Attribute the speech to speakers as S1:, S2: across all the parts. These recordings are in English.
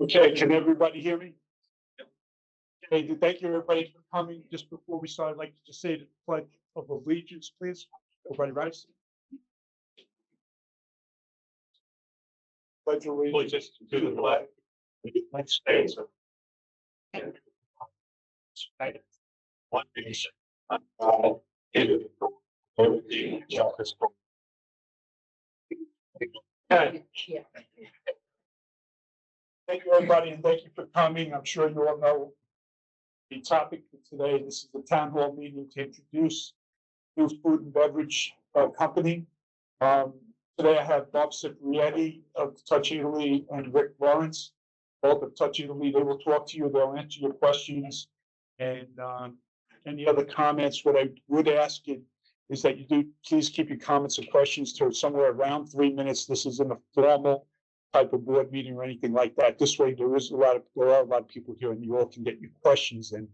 S1: Okay, can everybody hear me? Okay, thank you everybody for coming. Just before we start, I'd like to just say the pledge of allegiance, please. Everybody rise. Pledge allegiance to the flag of the United States of America, one nation, under God, indivisible, with liberty and justice for all. Okay. Thank you, everybody, and thank you for coming. I'm sure you all know the topic for today. This is the town hall meeting to introduce new food and beverage company. Today I have Bob Ciprietti of Touch Italy and Rick Lawrence, both of Touch Italy. They will talk to you. They'll answer your questions and any other comments. What I would ask is that you do please keep your comments and questions to somewhere around 3 minutes. This isn't a formal type of board meeting or anything like that. This way, there are a lot of people here, and you all can get your questions in.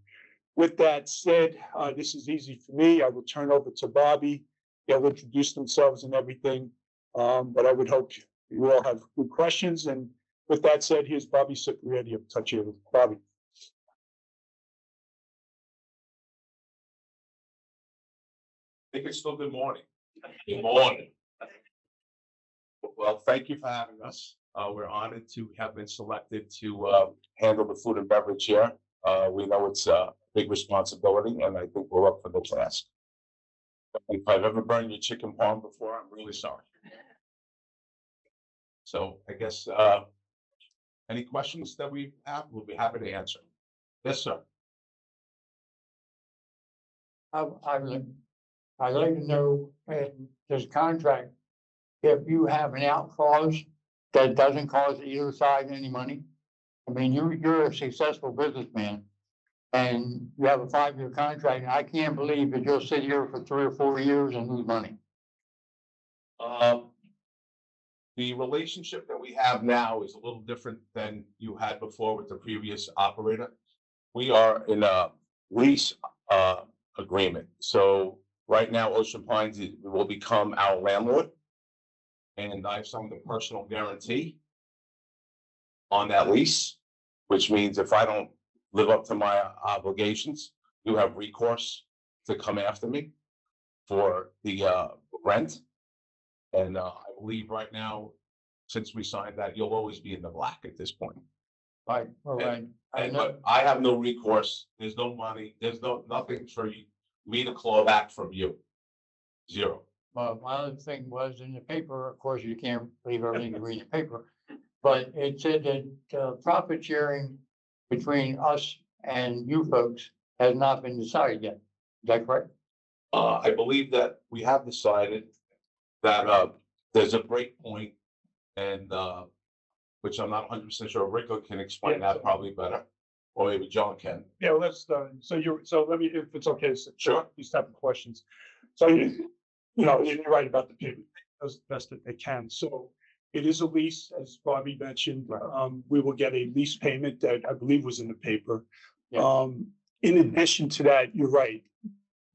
S1: With that said, this is easy for me. I will turn over to Bobby. They'll introduce themselves and everything. But I would hope you all have good questions. And with that said, here's Bobby Ciprietti of Touch Italy. Bobby.
S2: I think it's still good morning. Good morning. Well, thank you for having us. We're honored to have been selected to handle the food and beverage here. We know it's a big responsibility, and I think we're up for the task. If I've ever burned your chicken parm before, I'm really sorry. So I guess any questions that we have, we'll be happy to answer. Yes, sir.
S3: I'd like to know in this contract, if you have an out clause that doesn't cost either side any money. I mean, you're a successful businessman and you have a 5-year contract, and I can't believe that you'll sit here for 3 or 4 years and lose money.
S2: The relationship that we have now is a little different than you had before with the previous operator. We are in a lease agreement. So right now, Ocean Pines will become our landlord. And I've signed a personal guarantee on that lease, which means if I don't live up to my obligations, you have recourse to come after me for the rent. And I believe right now, since we signed that, you'll always be in the black at this point.
S3: Right, all right.
S2: But I have no recourse. There's no money. There's nothing for me to claw back from you. Zero.
S3: Well, my other thing was in the paper, of course, you can't believe everything you read in the paper, but it said that profit sharing between us and you folks has not been decided yet. Is that correct?
S2: I believe that we have decided that there's a break point, and which I'm not 100% sure. Rico can explain that probably better, or maybe John can.
S1: Yeah, well, let's. So let me, if it's okay.
S2: Sure.
S1: These type of questions. So you're right about the paper as best that they can. So it is a lease, as Bobby mentioned. We will get a lease payment that I believe was in the paper.
S3: Yeah.
S1: In addition to that, you're right.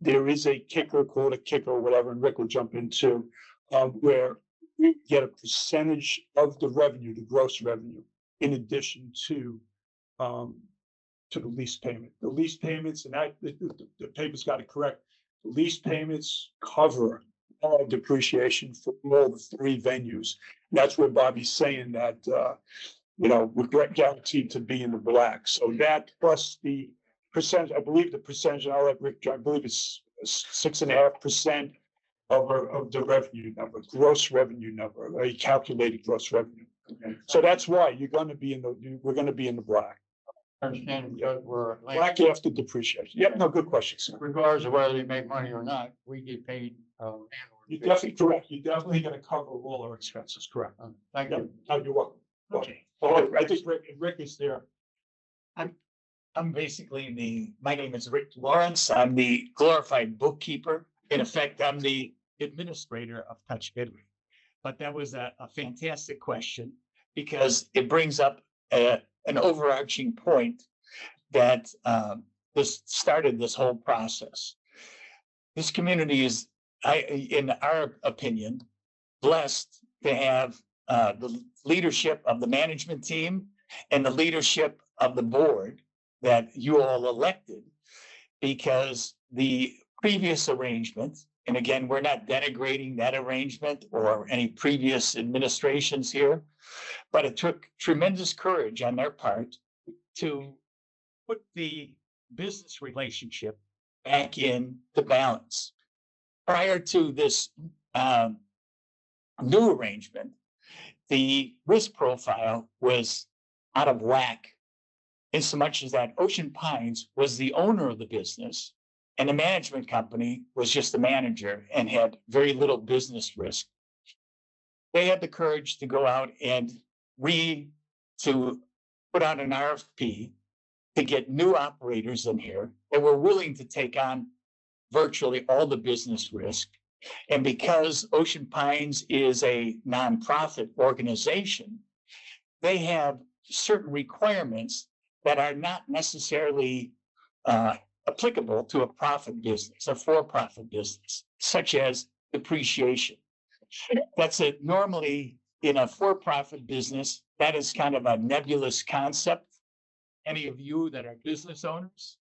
S1: There is a kicker, called a kicker or whatever, and Rick will jump into where we get a percentage of the revenue, the gross revenue, in addition to the lease payment. The lease payments, and that the paper's got it correct. The lease payments cover all depreciation for all the 3 venues. And that's where Bobby's saying that we're guaranteed to be in the black. So that plus the percentage, I believe the percentage, and I'll let Rick, I believe it's 6.5% of the revenue number, gross revenue number, a calculated gross revenue. Okay. So that's why we're going to be in the black.
S3: Understand because we're
S1: black after depreciation. Yep, no, good question, sir.
S3: Regardless of whether they make money or not, we get paid.
S1: You're definitely correct. You're definitely going to cover all our expenses. Correct.
S3: Thank you.
S1: Oh, you're welcome. Okay. Oh, I think Rick is there.
S4: I'm basically my name is Rick Lawrence. I'm the glorified bookkeeper. In effect, I'm the administrator of Touch Italy. But that was a fantastic question because it brings up an overarching point that this started this whole process. This community is, in our opinion, blessed to have the leadership of the management team and the leadership of the board that you all elected, because the previous arrangement, and again, we're not denigrating that arrangement or any previous administrations here, but it took tremendous courage on their part to put the business relationship back in the balance. Prior to this new arrangement, the risk profile was out of whack, in so much as that Ocean Pines was the owner of the business and the management company was just the manager and had very little business risk. They had the courage to go out and to put out an RFP to get new operators in here that were willing to take on virtually all the business risk. And because Ocean Pines is a nonprofit organization, they have certain requirements that are not necessarily applicable to a profit business, a for-profit business, such as depreciation. That's it. Normally in a for-profit business, that is kind of a nebulous concept. Any of you that are business owners?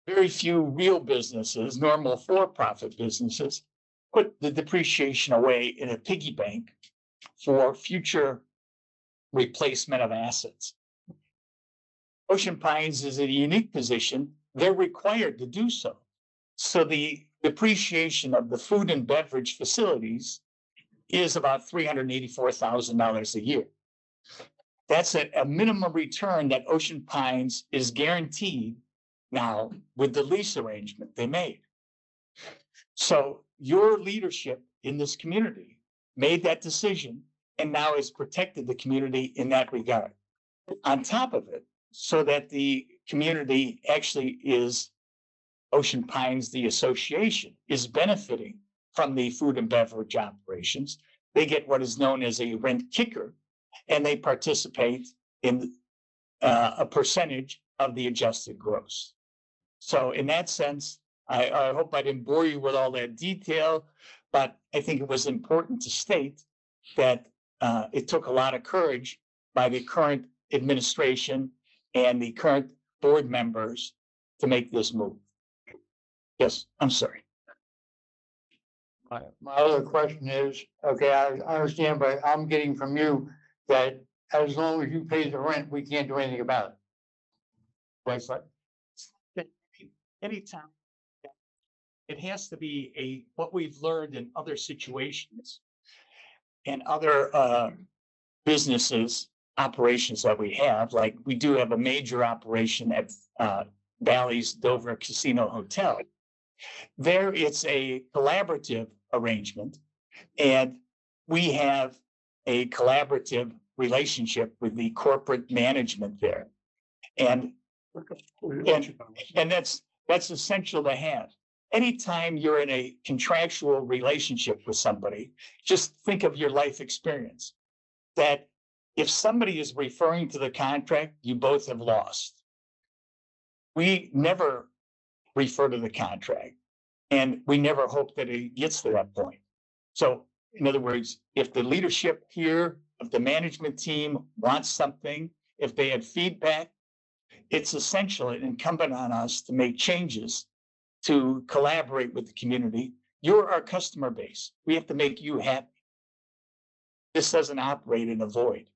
S4: Very few real businesses, normal for-profit businesses, put the depreciation away in a piggy bank for future replacement of assets. Ocean Pines is in a unique position. They're required to do so. So the depreciation of the food and beverage facilities is about $384,000 a year. That's a minimum return that Ocean Pines is guaranteed now with the lease arrangement they made. So your leadership in this community made that decision and now has protected the community in that regard. On top of it, so that the community actually is, Ocean Pines, the association, is benefiting from the food and beverage operations. They get what is known as a rent kicker, and they participate in a percentage of the adjusted gross. So in that sense, I hope I didn't bore you with all that detail, but I think it was important to state that it took a lot of courage by the current administration and the current board members to make this move. Yes, I'm sorry.
S3: My other question is, okay, I understand, but I'm getting from you that as long as you pay the rent, we can't do anything about it.
S4: Right. Anytime. It has to be what we've learned in other situations and other businesses, operations that we have, like we do have a major operation at Bally's Dover Casino Hotel. There it's a collaborative arrangement, and we have a collaborative relationship with the corporate management there. And that's essential to have. Anytime you're in a contractual relationship with somebody, just think of your life experience, that if somebody is referring to the contract, you both have lost. We never refer to the contract, and we never hope that it gets to that point. So in other words, if the leadership here of the management team wants something, if they had feedback, it's essential and incumbent on us to make changes to collaborate with the community. You're our customer base. We have to make you happy. This doesn't operate in a void.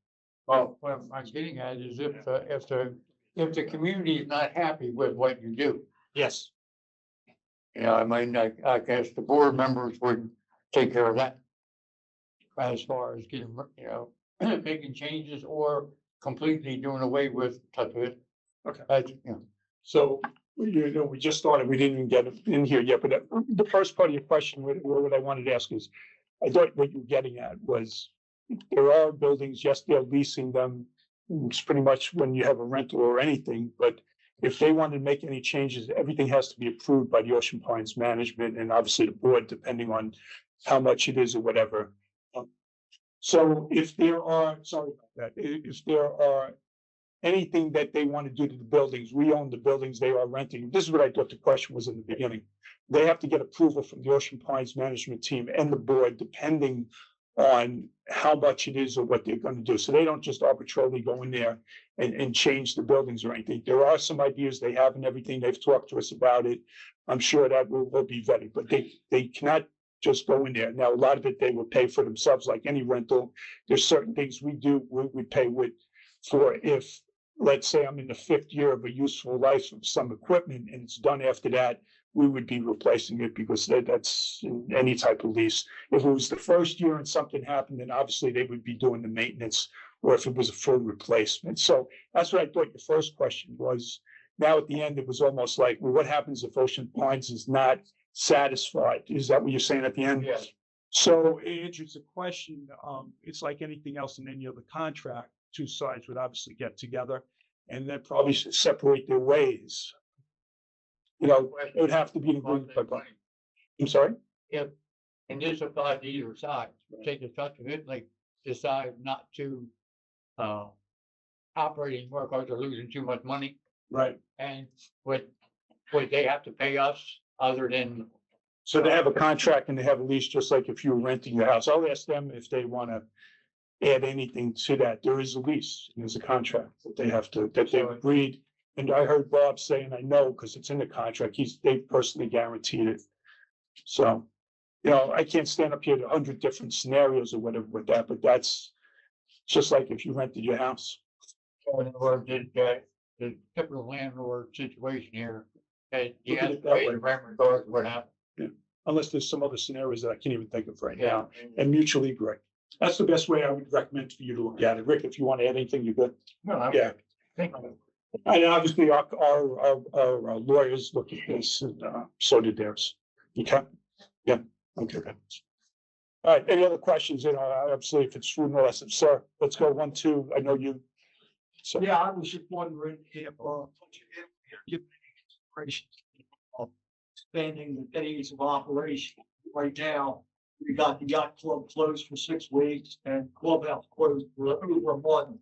S3: Well, what I'm getting at is if the community is not happy with what you do,
S4: Yes.
S3: you know, I mean, I guess the board members would take care of that. As far as getting, you know, making changes or completely doing away with touch of it.
S1: Okay.
S3: You know.
S1: So, you know, we just started, we didn't even get in here yet, but the first part of your question, what I wanted to ask is, I thought what you were getting at was, there are buildings, yes, they're leasing them. It's pretty much when you have a rental or anything, but if they want to make any changes, everything has to be approved by the Ocean Pines management and obviously the board, depending on how much it is or whatever. So if there are, sorry about that, if there are anything that they want to do to the buildings, we own the buildings, they are renting. This is what I thought the question was in the beginning. They have to get approval from the Ocean Pines management team and the board, depending on how much it is or what they're gonna do. So they don't just arbitrarily go in there and change the buildings or anything. There are some ideas they have and everything. They've talked to us about it. I'm sure that will be vetted, but they cannot just go in there. Now, a lot of it they will pay for themselves, like any rental. There's certain things we pay for if, let's say I'm in the 5th year of a useful life of some equipment and it's done after that, we would be replacing it because that's in any type of lease. If it was the 1st year and something happened, then obviously they would be doing the maintenance, or if it was a full replacement. So that's what I thought your first question was. Now, at the end, it was almost like, well, what happens if Ocean Pines is not satisfied? Is that what you're saying at the end?
S3: Yes.
S1: So it answers the question. It's like anything else in any other contract. Two sides would obviously get together and then probably separate their ways. You know, it would have to be agreed by. I'm sorry?
S3: If, and this applies to either side, take the touch of it, like decide not to, operate anymore because they're losing too much money.
S1: Right.
S3: And would they have to pay us other than,
S1: So they have a contract and they have a lease, just like if you were renting your house. I'll ask them if they want to add anything to that. There is a lease, and there's a contract that they've agreed. And I heard Bob saying, I know, because it's in the contract, they personally guaranteed it. So, you know, I can't stand up here to 100 different scenarios or whatever with that, but that's just like if you rented your house.
S3: in other words, the typical landlord situation here? You
S1: Look at
S3: have to
S1: it that
S3: pay
S1: way.
S3: the rent regardless of what happens.
S1: Unless there's some other scenarios that I can't even think of right now, and mutually agree. That's the best way I would recommend for you to look at it. Rick, if you want to add anything, you're good.
S3: No, I'm.
S1: Yeah.
S3: Think
S1: And obviously our lawyers looked at this and so did theirs. Okay? Yeah, okay. Good. All right, any other questions? You know, absolutely, if it's food and lesson, sir, let's go 1, 2. I know you. So,
S5: Yeah, I was just wondering if, give consideration of expanding the days of operation. Right now, we got the yacht club closed for 6 weeks and clubhouse closed for over a month.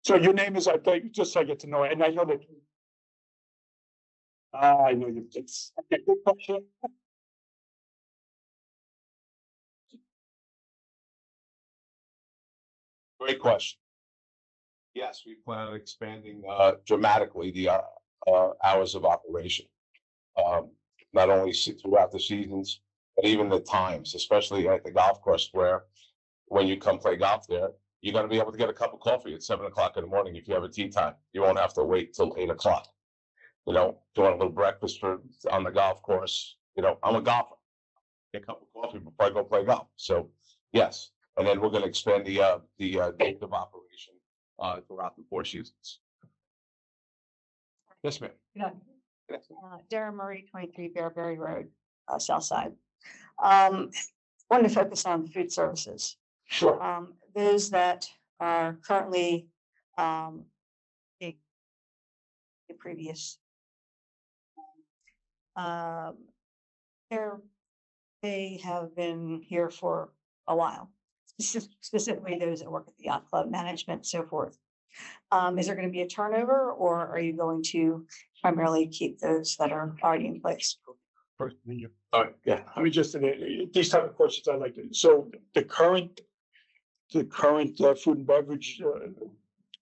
S1: so your name is, I thought, just so I get to know it, and I know that. I know you, it's, okay, good question.
S2: Great question. Yes, we plan on expanding dramatically the hours of operation. Not only throughout the seasons, but even the times, especially at the golf course where when you come play golf there, you're gonna be able to get a cup of coffee at 7 o'clock in the morning if you have a tea time. You won't have to wait till 8 o'clock. You know, doing a little breakfast on the golf course. You know, I'm a golfer. Get a cup of coffee before I go play golf. So, yes. And then we're gonna expand the date of operation throughout the 4 seasons. Yes, ma'am.
S6: Darren Murray, 23 Bearberry Road, South Side. Wanted to focus on food services.
S1: Sure.
S6: Those that are currently the previous. They have been here for a while, specifically those that work at the yacht club management, so forth. Is there going to be a turnover, or are you going to primarily keep those that are already in place?
S1: All right, yeah, I mean, just these type of questions I like to, so the current food and beverage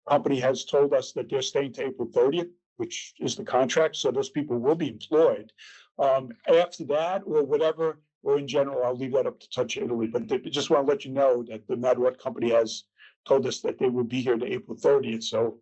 S1: company has told us that they're staying to April 30th, which is the contract, so those people will be employed. After that, or whatever, or in general, I'll leave that up to Touch Italy, but they just want to let you know that no matter what company has told us that they will be here to April 30th, so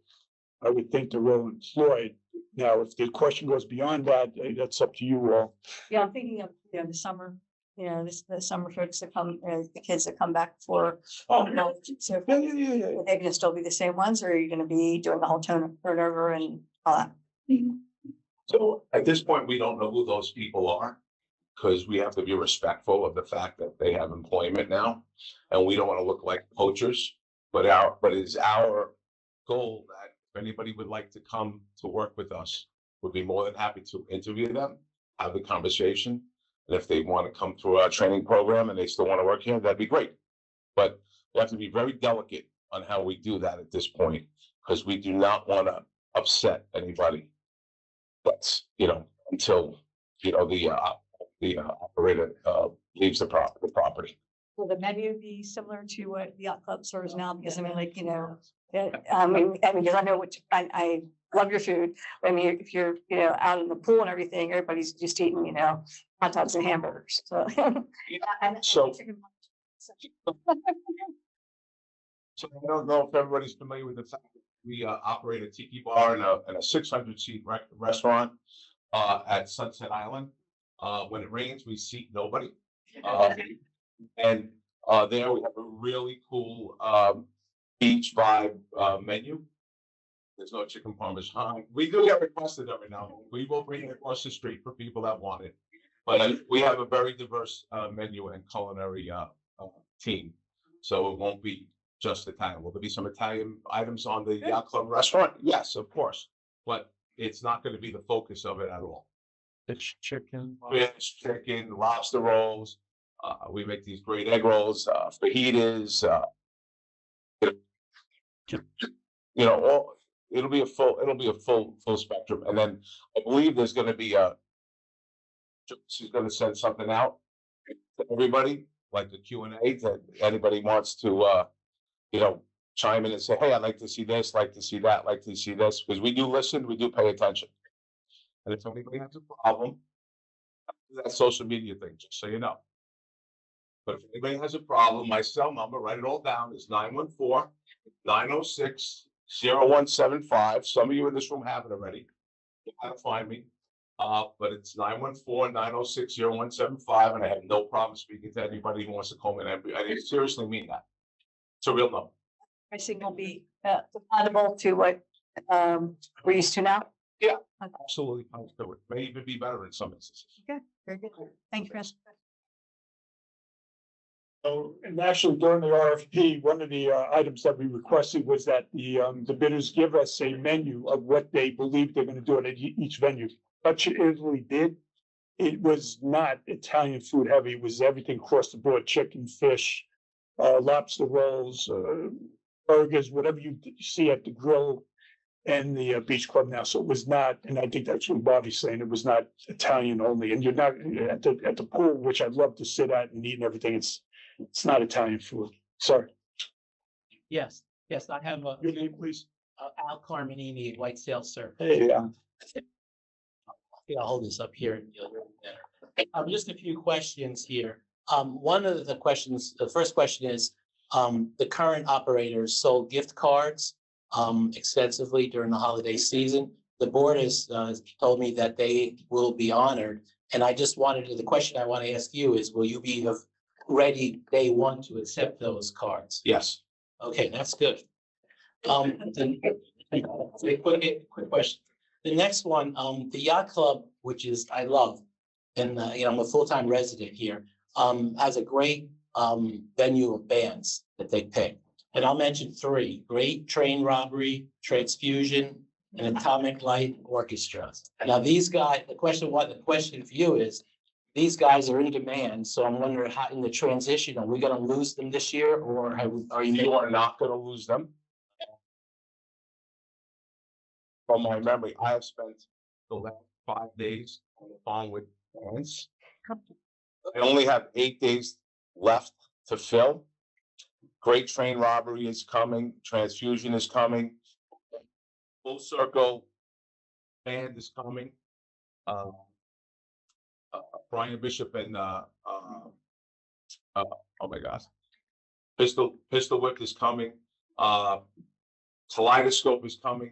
S1: I would think they're well employed. Now, if the question goes beyond that, that's up to you all.
S6: Yeah, I'm thinking of, the summer, the summer folks that come, the kids that come back for.
S1: Oh,
S6: So
S1: yeah.
S6: are they gonna still be the same ones, or are you gonna be doing the whole turnover and all that?
S2: So at this point, we don't know who those people are because we have to be respectful of the fact that they have employment now, and we don't want to look like poachers. But it's our goal that if anybody would like to come to work with us, we'd be more than happy to interview them, have the conversation. And if they want to come through our training program and they still want to work here, that'd be great. But we have to be very delicate on how we do that at this point, because we do not want to upset anybody. That's, until, the operator leaves the property.
S6: will the menu be similar to what the yacht club serves now? Because I mean, like, yeah, because I know I love your food. I mean, if you're, out in the pool and everything, everybody's just eating, hot dogs and hamburgers, so. And-
S2: So- So I don't know if everybody's familiar with the fact that we operate a tiki bar and a 600-seat restaurant at Sunset Island. When it rains, we seat nobody. And there we have a really cool beach vibe menu. There's no chicken parmesan. We do get requested every now and then. We will bring it across the street for people that want it. But we have a very diverse menu and culinary team. So it won't be just Italian. Will there be some Italian items on the yacht club restaurant? Yes, of course. But it's not going to be the focus of it at all.
S4: Fish, chicken.
S2: Fish, chicken, lobster rolls. We make these great egg rolls, fajitas. It'll be a full spectrum. And then I believe there's going to be she's going to send something out to everybody, like the Q&A, that anybody wants to, chime in and say, hey, I'd like to see this, like to see that, like to see this, because we do listen, we do pay attention. And if anybody has a problem, that social media thing, just so you know. But if anybody has a problem, my cell number, write it all down, is 914-906-0175. Some of you in this room have it already. You know how to find me. But it's 914-906-0175, and I have no problem speaking to anybody who wants to call me. I seriously mean that. It's a real number.
S6: Pricing will be compatible to what we're used to now?
S2: Yeah.
S6: Okay.
S2: Absolutely. I'll do it. May even be better in some instances.
S6: Very good. Thank you, Chris.
S1: So, and actually during the RFP, one of the items that we requested was that the bidders give us a menu of what they believe they're gonna do at each venue. Dutch Italy did. It was not Italian food heavy. It was everything across the board: chicken, fish, lobster rolls, burgers, whatever you see at the grill and the beach club now. So it was not, and I think that's what Bobby's saying, it was not Italian only. And you're not at the pool, which I'd love to sit at and eat and everything. It's not Italian food. Sorry.
S7: Yes, I have
S1: Your name, please.
S7: Al Carmenini, White Sail Surf.
S1: Hey,
S7: Yeah, I'll hold this up here and you'll hear it better. Just a few questions here. One of the questions, the first question is, the current operators sold gift cards extensively during the holiday season. The board has told me that they will be honored. And I just the question I want to ask you is, will you be ready day one to accept those cards?
S2: Yes.
S7: Okay, that's good. Quick question. The next one, the yacht club, which is, I love, and I'm a full-time resident here, has a great venue of bands that they pick. And I'll mention three: Great Train Robbery, Transfusion, and Atomic Light Orchestra. Now, these guys, the question for you is, these guys are in demand, so I'm wondering how in the transition, are we gonna lose them this year, or are you?
S2: You are not going to lose them. From my memory, I have spent the last 5 days on the phone with bands. I only have 8 days left to fill. Great Train Robbery is coming. Transfusion is coming. Full Circle Band is coming. Brian Bishop and oh my God, Pistol Whip is coming. Kaleidoscope is coming.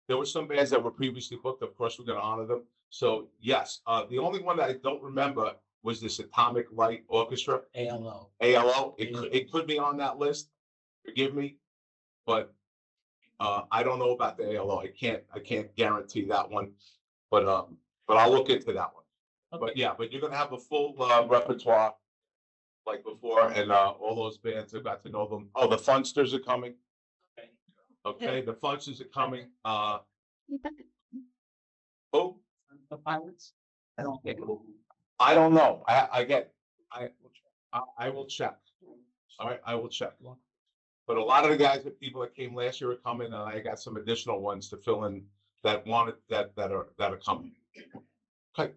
S2: There were some bands that were previously booked. Of course, we're going to honor them. So yes, the only one that I don't remember was this Atomic Light Orchestra.
S7: ALO.
S2: It could be on that list. Forgive me, but I don't know about the ALO. I can't guarantee that one, but I'll look into that one.
S7: Okay.
S2: But yeah, but you're gonna have a full repertoire like before, and all those bands, I've got to know them. Oh, the Funsters are coming. Okay, the Funsters are coming. Oh,
S7: The Pirates?
S2: I don't know. I will check. All right, I will check. But a lot of the guys, the people that came last year are coming, and I got some additional ones to fill in that are coming.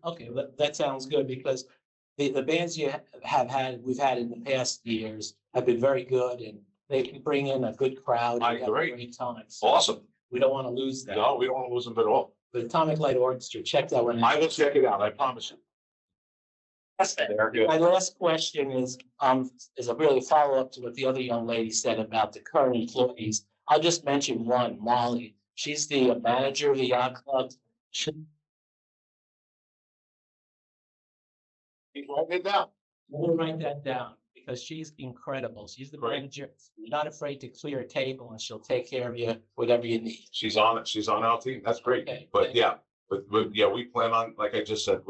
S7: Okay, that sounds good, because the bands have had, we've had in the past years have been very good and they can bring in a good crowd.
S2: I
S7: We have a
S2: agree.
S7: Great time. So
S2: Awesome.
S7: we don't want to lose that.
S2: No, we don't want to lose them at all.
S7: The Atomic Light Orchestra, check that one
S2: I
S7: out.
S2: will check it out. I promise you. They're good.
S7: My last question is a really follow-up to what the other young lady said about the current employees. I'll just mention one, Molly. She's the manager of the yacht club.
S2: Write it down.
S7: We'll write that down because she's incredible. She's the
S2: Great.
S7: manager. You're not afraid to clear a table and she'll take care of you, whatever you need.
S2: She's on it. She's on our team. That's great.
S7: Okay.
S2: But yeah, but yeah, we plan on, like I just said,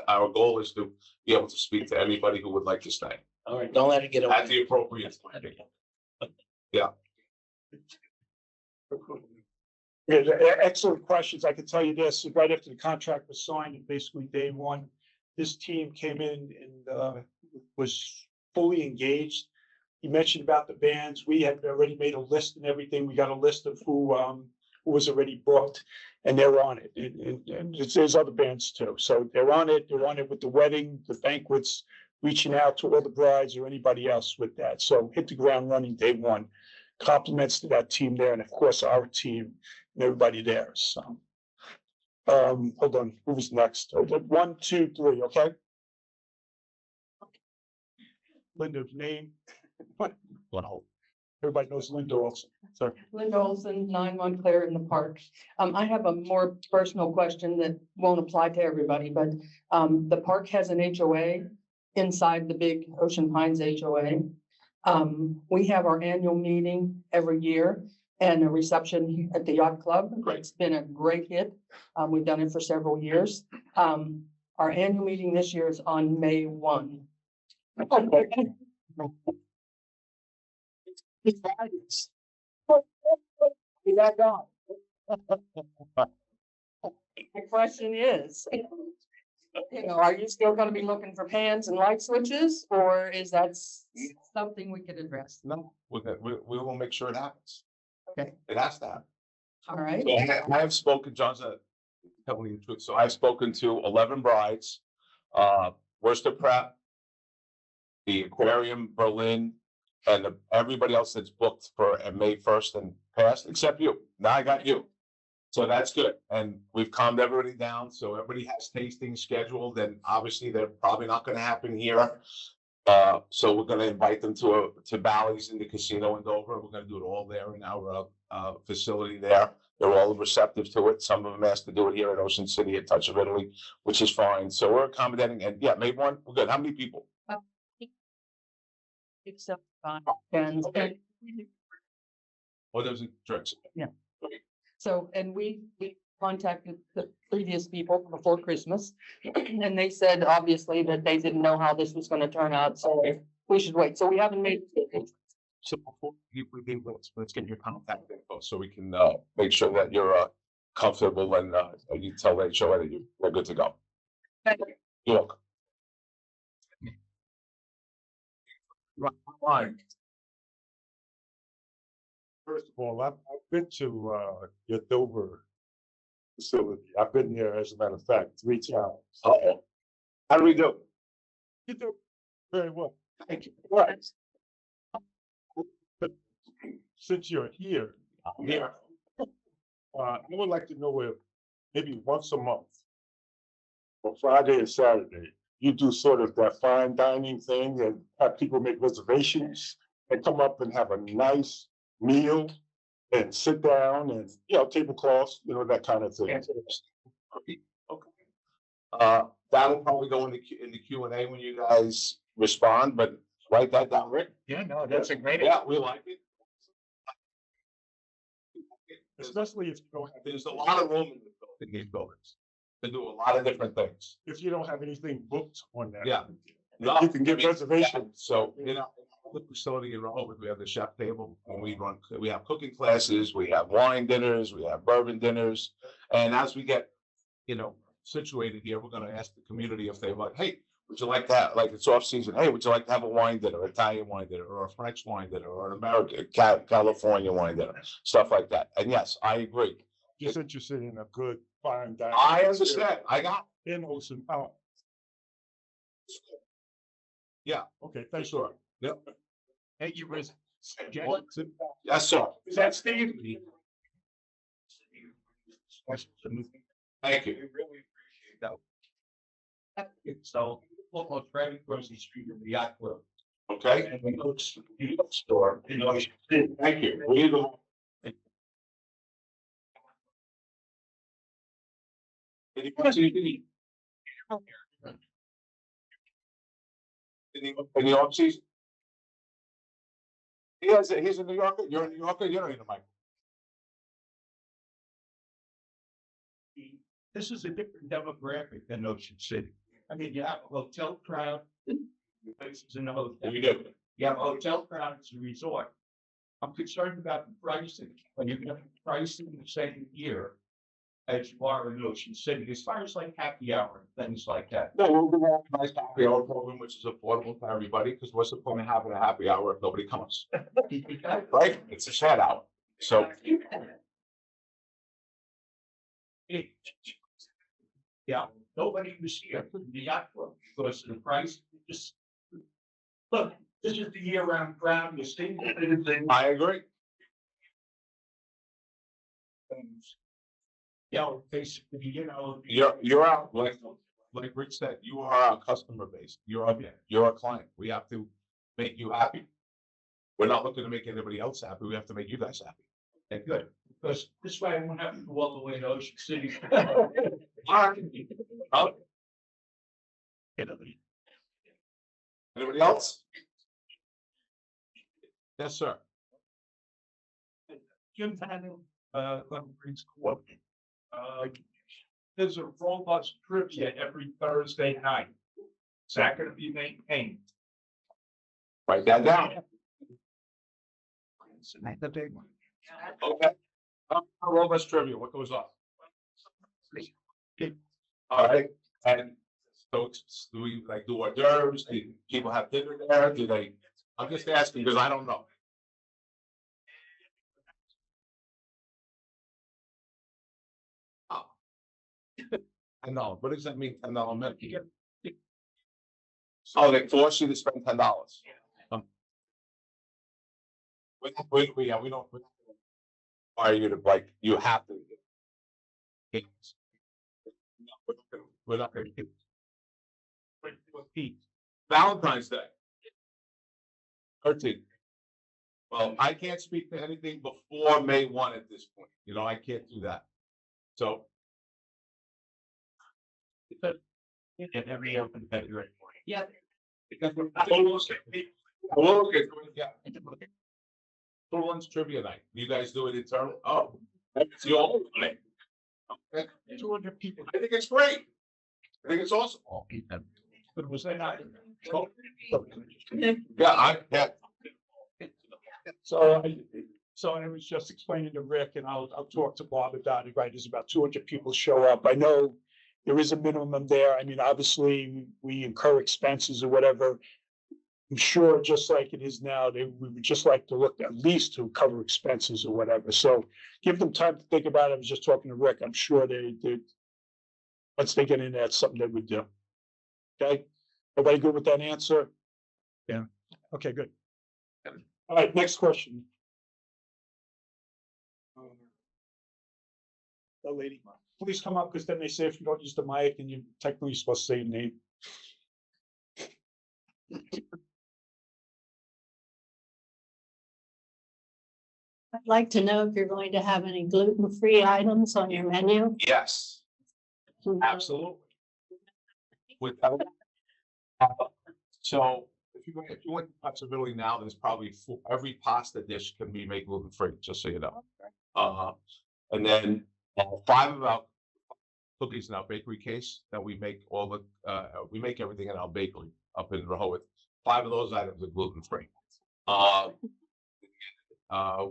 S2: our goal is to be able to speak to anybody who would like to stay
S7: All right, don't let her get away.
S2: at the appropriate time.
S1: Yeah, excellent questions. I can tell you this, right after the contract was signed, and basically day one, this team came in and was fully engaged. You mentioned about the bands. We had already made a list and everything. We got a list of who was already booked, and they're on it. And there's other bands too. So they're on it. They're on it with the wedding, the banquets, reaching out to all the brides or anybody else with that. So hit the ground running day one. Compliments to that team there, and of course our team and everybody there. So hold on, who was next? 1, 2, 3, okay? Linda's name. Everybody knows Linda also. Sorry.
S8: Linda Olson, 9 Montclair in the Park. I have a more personal question that won't apply to everybody, but the park has an HOA inside the big Ocean Pines HOA. We have our annual meeting every year and a reception at the yacht club.
S2: Great.
S8: It's been a great hit. We've done it for several years. Our annual meeting this year is on May 1. My question is, are you still gonna be looking for pans and light switches, or is that something we could address?
S2: No, we will make sure it happens.
S8: Okay.
S2: It has to happen.
S8: All right,
S2: So I have spoken, John's telling you the truth. So I've spoken to 11 brides, Worcester Prep, the Aquarium Berlin, and everybody else that's booked for May 1st and past, except you. Now I got you. So that's good. And we've calmed everybody down. So everybody has tastings scheduled, and obviously they're probably not going to happen here. So we're going to invite them to Bally's in the casino in Dover. We're going to do it all there in our facility there. They're all receptive to it. Some of them asked to do it here at Ocean City at Touch of Italy, which is fine. So we're accommodating, and yeah, May 1, we're good. How many people?
S8: except and
S2: Oh, there's a drinks.
S8: so, and we contacted the previous people before Christmas. And they said, obviously, that they didn't know how this was gonna turn out, so we should wait. So we haven't made.
S2: So before let's get your contact info so we can make sure that you're comfortable and you tell the HOA that you're good to go. You're welcome.
S9: Right. First of all, I've been to your Dover facility. I've been there, as a matter of fact, 3 times.
S2: Uh-oh. How do we do?
S9: You do very well.
S2: Thank you.
S9: Right. But since you're here,
S2: Here.
S9: I would like to know if maybe once a month, or Friday and Saturday, you do sort of that fine dining thing and have people make reservations and come up and have a nice meal and sit down and, tablecloths, that kind of thing.
S2: Okay. That'll probably go in the Q&A when you guys respond, but write that down, Rick.
S4: Yeah, no, that's a great.
S2: Yeah, we like it.
S9: Especially
S2: There's a lot of room in these buildings to do a lot of different things.
S9: if you don't have anything booked on that.
S2: Yeah.
S9: You can get reservations.
S2: So, the facility in Rehoboth, we have the chef table and we have cooking classes, we have wine dinners, we have bourbon dinners. And as we get, situated here, we're gonna ask the community if they like, hey, would you like to have, like it's off season, hey, would you like to have a wine dinner, Italian wine dinner, or a French wine dinner, or an American, California wine dinner, stuff like that. And yes, I agree.
S9: Just interested in a good fine dining.
S2: I understand. I got
S9: In Ocean Park.
S2: Yeah,
S9: Okay, thanks, sir.
S2: yep,
S4: Hey, you was.
S2: yes, sir.
S4: Is that Steve?
S2: Thank you.
S4: We really appreciate that. So, almost right across the street of the yacht club.
S2: Okay,
S4: And we go to the store, you know,
S2: thank you. We need to- Any any off season? He's a New Yorker, you're a New Yorker, you don't need a mic.
S4: This is a different demographic than Ocean City. I mean, you have a hotel crowd. Places in the hotel.
S2: We do.
S4: You have a hotel crowd, it's a resort. I'm concerned about the pricing, when you're gonna price in the same year as you are in Ocean City, as far as like happy hour, things like that.
S2: No, we'll have a nice happy hour program, which is affordable for everybody, because what's the point of having a happy hour if nobody comes? Right? It's a sad hour, so.
S4: Yeah, nobody was here for the yacht club because of the price, just. Look, this is the year-round crowd, you see.
S2: I agree.
S4: You know, basically, you know.
S2: You're out, like Rich said, you are our customer base. You're a client. We have to make you happy. We're not looking to make anybody else happy. We have to make you guys happy.
S4: Okay, good, because this way I won't have to go all the way to Ocean City.
S2: Oh, anybody else? Yes, sir.
S4: Jim Tanner, Green's quote. There's a robust trivia every Thursday night. Is that gonna be maintained?
S2: Write that down.
S4: The big one.
S2: Okay. Robust trivia, what goes on? All right, and so do we like do hors d'oeuvres? Do people have dinner there? Do they? I'm just asking because I don't know. Oh. $10. What does that mean? $10 minute? Oh, they force you to spend $10. We don't require you to like, you have to. We're not gonna do. Valentine's Day. 13th. Well, I can't speak to anything before May 1 at this point. You know, I can't do that. So.
S4: And every open February.
S8: Yeah.
S2: Children's trivia night. You guys do it internal? Oh, it's your own night. Okay.
S4: 200 people.
S2: I think it's great. I think it's awesome.
S4: But was that not?
S2: Yeah.
S1: So I was just explaining to Rick, and I'll talk to Bob about it, right? There's about 200 people show up. I know there is a minimum there. I mean, obviously, we incur expenses or whatever. I'm sure, just like it is now, we would just like to look at least to cover expenses or whatever. So give them time to think about it. I was just talking to Rick. I'm sure they once they get in there, it's something they would do. Okay, everybody good with that answer?
S4: Yeah.
S1: Okay, good. All right, next question. The lady, please come up, because then they say if you don't use the mic and you're technically supposed to say your name.
S10: I'd like to know if you're going to have any gluten-free items on your menu.
S2: Yes, absolutely. So if you went to possibility now, there's probably every pasta dish can be made gluten free, just so you know. And then 5 of our cookies in our bakery case that we make we make everything in our bakery up in Rehoboth. 5 of those items are gluten free.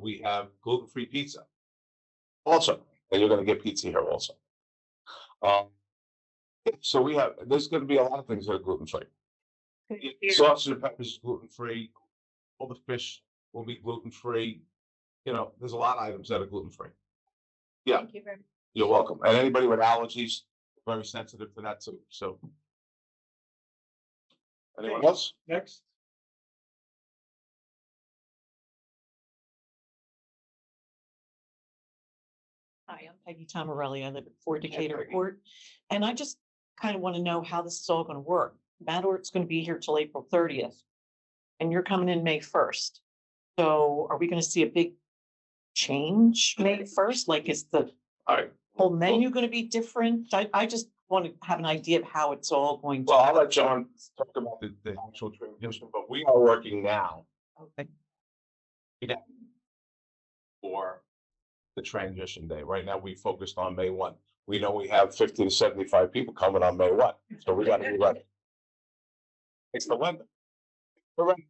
S2: We have gluten free pizza. Also, and you're going to get pizza here also. So there's going to be a lot of things that are gluten free. Sausage and peppers is gluten free. All the fish will be gluten free. You know, there's a lot of items that are gluten free. Yeah,
S10: Thank you very much.
S2: you're welcome. And anybody with allergies, very sensitive to that too. So, Anyone else?
S1: Next.
S11: Hi, I'm Peggy Tomarelli. I live at Fort Decatur Court. And I just kind of want to know how this is all going to work. Matt-Ort's going to be here till April 30th. And you're coming in May 1st. So are we going to see a big change May 1st? Like, is the
S2: Alright,
S11: whole menu going to be different? I just want to have an idea of how it's all going to.
S2: well, I'll let John talk about the actual transition, but we are working now
S11: Okay.
S2: for the transition day. Right now, we focused on May 1. We know we have 50 to 75 people coming on May 1, so we gotta be ready. It's the window. We're ready.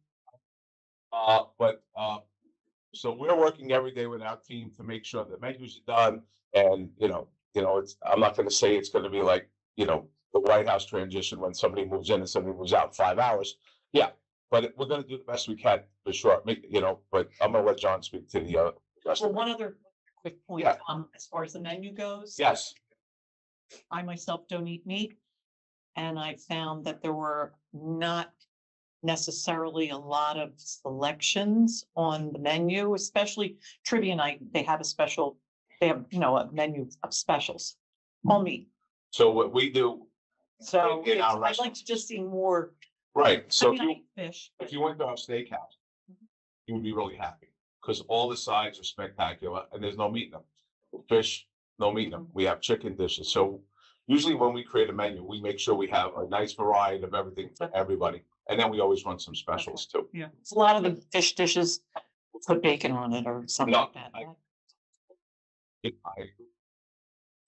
S2: So we're working every day with our team to make sure the menus are done and, it's, I'm not gonna say it's gonna be like, the White House transition when somebody moves in and somebody moves out in 5 hours. Yeah, but we're gonna do the best we can for sure, but I'm gonna let John speak to the rest
S11: Well,
S2: of it.
S11: one other quick point,
S2: Yeah.
S11: as far as the menu goes.
S2: Yes,
S11: I myself don't eat meat. And I found that there were not necessarily a lot of selections on the menu, especially trivia night. They have a menu of specials, all meat.
S2: so what we do,
S11: So
S2: In our
S11: I'd like
S2: restaurants.
S11: to just see more.
S2: right,
S11: I
S2: so
S11: mean,
S2: if
S11: I
S2: you,
S11: eat fish.
S2: if you went to our steakhouse, you would be really happy, because all the sides are spectacular, and there's no meat in them. Fish, no meat in them. We have chicken dishes, so usually when we create a menu, we make sure we have a nice variety of everything for everybody, and then we always run some specials too.
S11: Yeah, it's a lot of the fish dishes put bacon on it or something
S2: No,
S11: like that.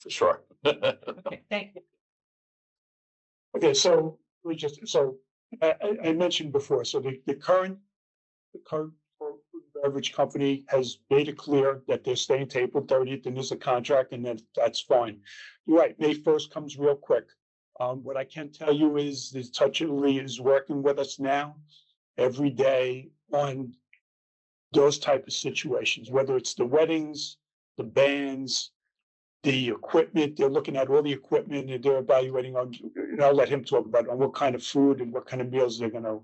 S2: For sure.
S11: Okay, thank you.
S1: Okay, so I mentioned before, so the current food and beverage company has made it clear that they're staying to April 30th, and there's a contract, and that's fine. You're right, May 1st comes real quick. What I can tell you is the Touch Italy is working with us now every day on those type of situations, whether it's the weddings, the bands, the equipment. They're looking at all the equipment and they're evaluating on, and I'll let him talk about on what kind of food and what kind of meals they're gonna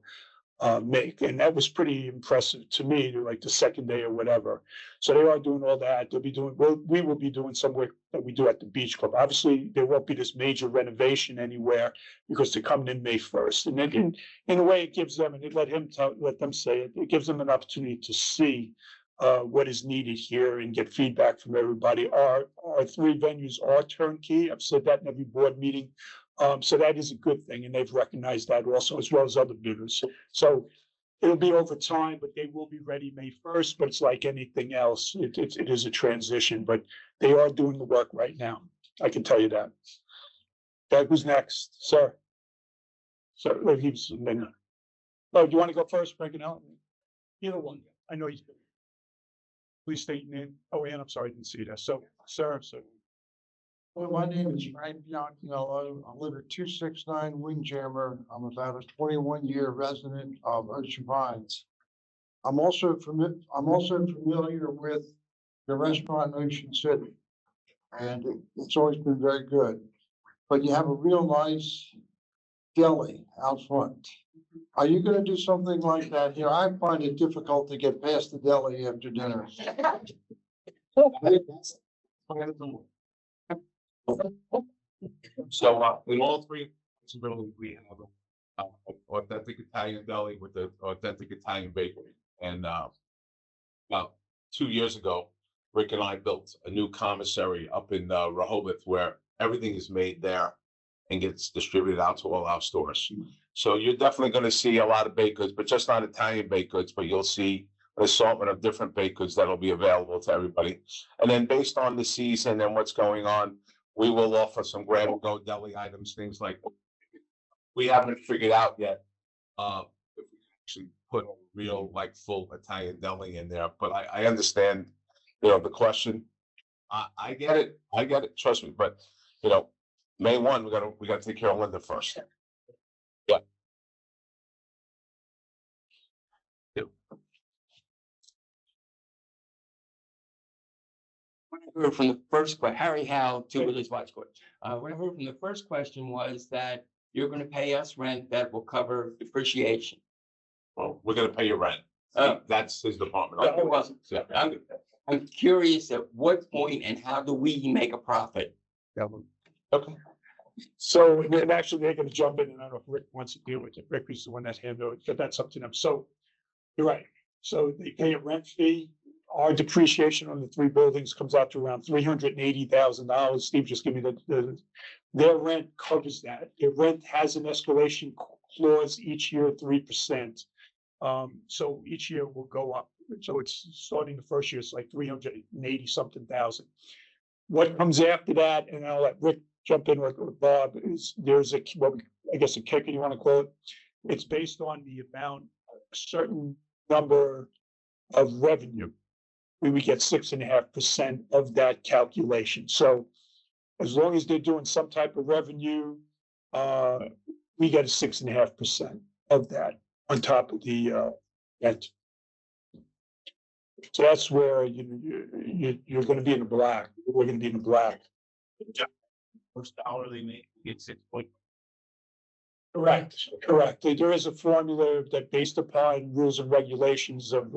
S1: make. And that was pretty impressive to me, like the second day or whatever. So they are doing all that. We will be doing some work that we do at the beach club. Obviously, there won't be this major renovation anywhere because they're coming in May 1st. And then in a way, it gives them, and let them say it, it gives them an opportunity to see what is needed here and get feedback from everybody. Our 3 venues are turnkey. I've said that in every board meeting. So that is a good thing, and they've recognized that also, as well as other bidders. So it'll be over time, but they will be ready May 1st, but it's like anything else. It is a transition, but they are doing the work right now. I can tell you that. Okay, who's next? Sir? So, do you want to go first, Frank and Ellen? Either one. I know he's. Please state your name. Oh, and I'm sorry, I didn't see that. So, sir,
S12: Well, my name is Frank Bianchiello. I live at 269 Windjammer. I'm about a 21-year resident of Ocean Pines. I'm also familiar with the restaurant in Ocean City, and it's always been very good. But you have a real nice deli out front. Are you gonna do something like that here? I find it difficult to get past the deli after dinner.
S2: So, in all 3 facilities, we have authentic Italian deli with the authentic Italian bakery. And about 2 years ago, Rick and I built a new commissary up in Rehoboth where everything is made there and gets distributed out to all our stores. So you're definitely gonna see a lot of baked goods, but just not Italian baked goods, but you'll see an assortment of different baked goods that'll be available to everybody. And then based on the season and what's going on, we will offer some grab-and-go deli items, things like, we haven't figured out yet, if we can actually put a real, like, full Italian deli in there, but I understand, the question. I get it, trust me, but, May 1, we gotta take care of Linda first. Yeah.
S13: What I heard from the first question, Harry Howe, 2 Willie's Watch Court. What I heard from the first question was that you're gonna pay us rent that will cover depreciation.
S2: Well, we're gonna pay your rent.
S13: Oh.
S2: That's his department.
S13: Okay, well, I'm curious at what point and how do we make a profit?
S2: Okay.
S1: So, and actually, they're gonna jump in, and I don't know if Rick wants to deal with it. Rick is the one that handled it, but that's up to them. So, you're right. So they pay a rent fee. Our depreciation on the three buildings comes out to around $380,000. Steve just give me their rent covers that. Their rent has an escalation clause each year, 3%. So each year will go up. So it's starting the first year, it's like 380 something thousand. What comes after that, and I'll let Rick jump in with Bob, is there's a, I guess a kicker you want to call it. It's based on the amount, a certain number of revenue. We would get 6.5% of that calculation. So as long as they're doing some type of revenue, we get a 6.5% of that on top of the rent. So that's where you're going to be in the black. We're going to be in the black.
S4: First dollar they make, it's like.
S1: Correct, correct. There is a formula that based upon rules and regulations of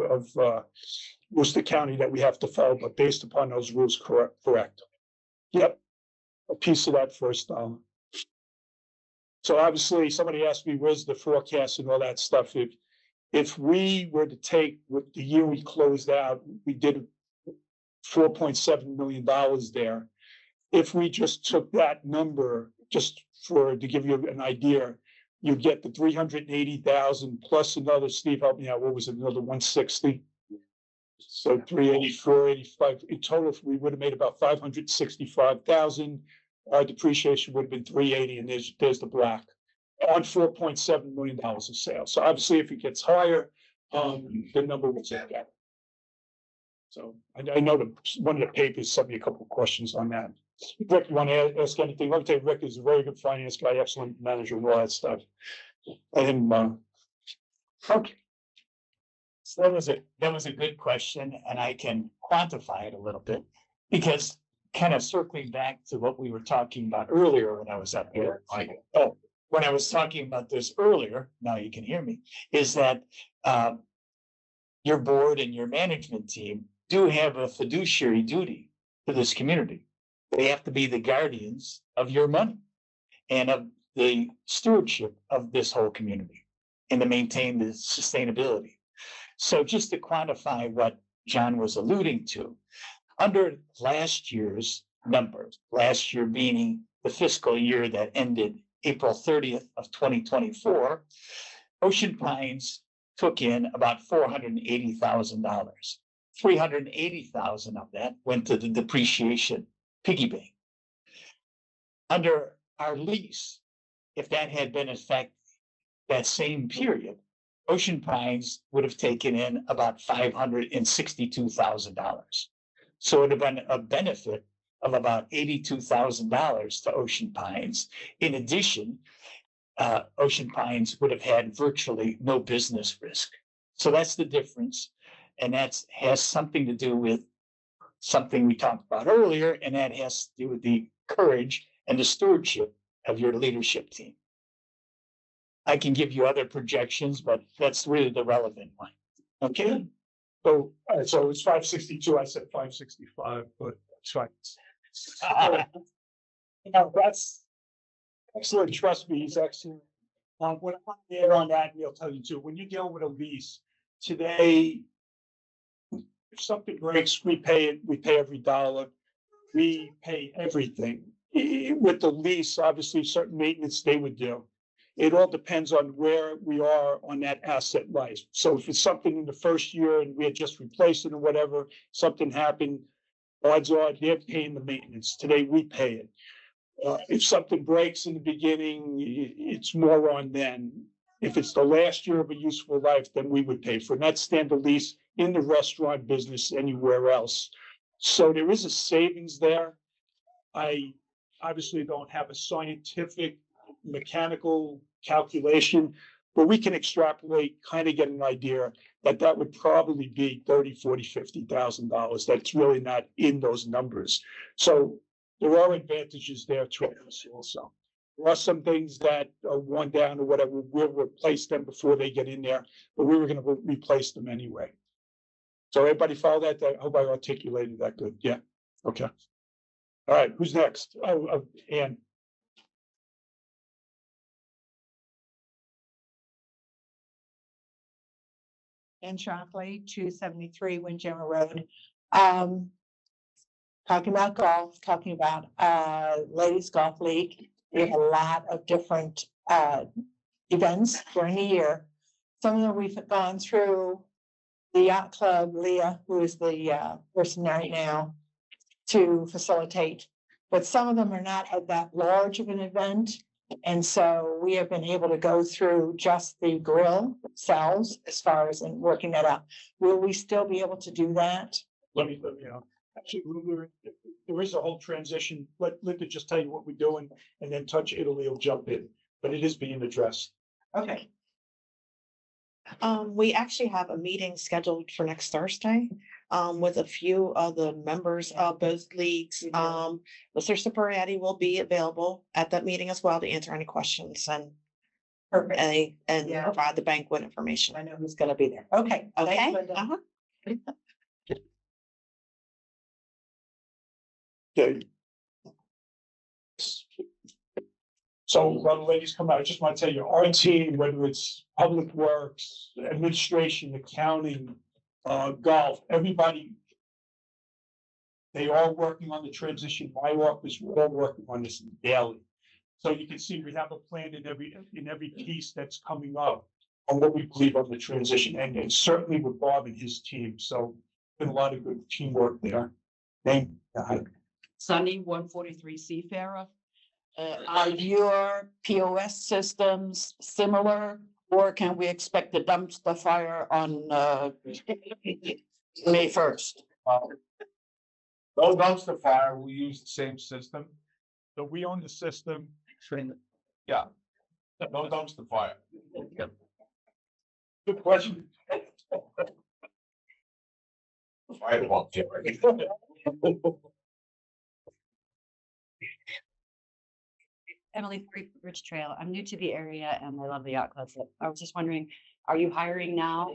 S1: Worcester County that we have to follow, but based upon those rules, correct. Yep, a piece of that first dollar. So obviously, somebody asked me, where's the forecast and all that stuff? If we were to take what the year we closed out, we did $4.7 million there. If we just took that number, just to give you an idea, you get the 380,000 plus another, Steve, help me out, what was it, another 160? So 384, 85, in total, we would have made about 565,000. Our depreciation would have been 380, and there's the black on $4.7 million of sales. So obviously, if it gets higher, the number will get better. So I know one of the papers sent me a couple of questions on that. Rick, you want to ask anything? Let me tell you, Rick is a very good finance guy, excellent manager, and all that stuff. And okay.
S4: So that was a good question, and I can quantify it a little bit, because kind of circling back to what we were talking about earlier when I was up here. When I was talking about this earlier, now you can hear me, is that your board and your management team do have a fiduciary duty to this community. They have to be the guardians of your money and of the stewardship of this whole community and to maintain the sustainability. So just to quantify what John was alluding to, under last year's numbers, last year meaning the fiscal year that ended April 30th of 2024, Ocean Pines took in about $480,000. $380,000 of that went to the depreciation piggy bank. Under our lease, if that had been in effect that same period, Ocean Pines would have taken in about $562,000. So it would have been a benefit of about $82,000 to Ocean Pines. In addition, Ocean Pines would have had virtually no business risk. So that's the difference. And that has something to do with something we talked about earlier, and that has to do with the courage and the stewardship of your leadership team. I can give you other projections, but that's really the relevant one. Okay?
S1: So, all right, so it's 562, I said 565, but it's fine. That's excellent. Trust me, he's excellent. What I want to add on that, and he'll tell you too, when you deal with a lease today, if something breaks, we pay it. We pay every dollar. We pay everything. With the lease, obviously, certain maintenance they would do. It all depends on where we are on that asset life. So if it's something in the first year and we had just replaced it or whatever, something happened, odds are they're paying the maintenance. Today we pay it. If something breaks in the beginning, it's more on them. If it's the last year of a useful life, then we would pay for it. That's standard lease in the restaurant business anywhere else. So there is a savings there. I obviously don't have a scientific mechanical calculation, but we can extrapolate, kind of get an idea that that would probably be $30,000, $40,000, $50,000. That's really not in those numbers. So there are advantages there to us also. There are some things that are worn down or whatever, we'll replace them before they get in there, but we were gonna replace them anyway. So everybody follow that? I hope I articulated that good. Yeah, okay. All right, who's next? Oh, Ann.
S14: And Shockley, 273 Windjammer Road. Talking about golf, talking about ladies golf league. We have a lot of different events during the year. Some of them we've gone through the yacht club, Leah, who is the person right now, to facilitate. But some of them are not at that large of an event. And so we have been able to go through just the grill themselves as far as in working that out. Will we still be able to do that?
S1: Let me, actually, there is a whole transition. Let Linda just tell you what we're doing and then Touch Italy will jump in, but it is being addressed.
S14: Okay.
S11: We actually have a meeting scheduled for next Thursday, with a few of the members of both leagues. Mr. Superetti will be available at that meeting as well to answer any questions and
S14: Perfect.
S11: and
S14: Yeah.
S11: provide the banquet information.
S14: I know who's gonna be there. Okay.
S11: Okay?
S14: Thanks, Linda.
S11: Uh-huh.
S1: Okay. So while the ladies come out, I just want to tell you, our team, whether it's public works, administration, accounting, golf, everybody. They are working on the transition. My office, we're all working on this daily. So you can see we have a plan in every piece that's coming up on what we believe on the transition, and certainly with Bob and his team. So been a lot of good teamwork there. Thank you.
S8: Sunny, 143 Seafarer. Are your POS systems similar, or can we expect a dumpster fire on May 1st?
S2: No dumpster fire, we use the same system.
S1: So we own the system.
S2: Yeah. No dumpster fire.
S1: Good question.
S2: Fire won't do it.
S15: Emily, Ridge Trail. I'm new to the area and I love the yacht club. So I was just wondering, are you hiring now?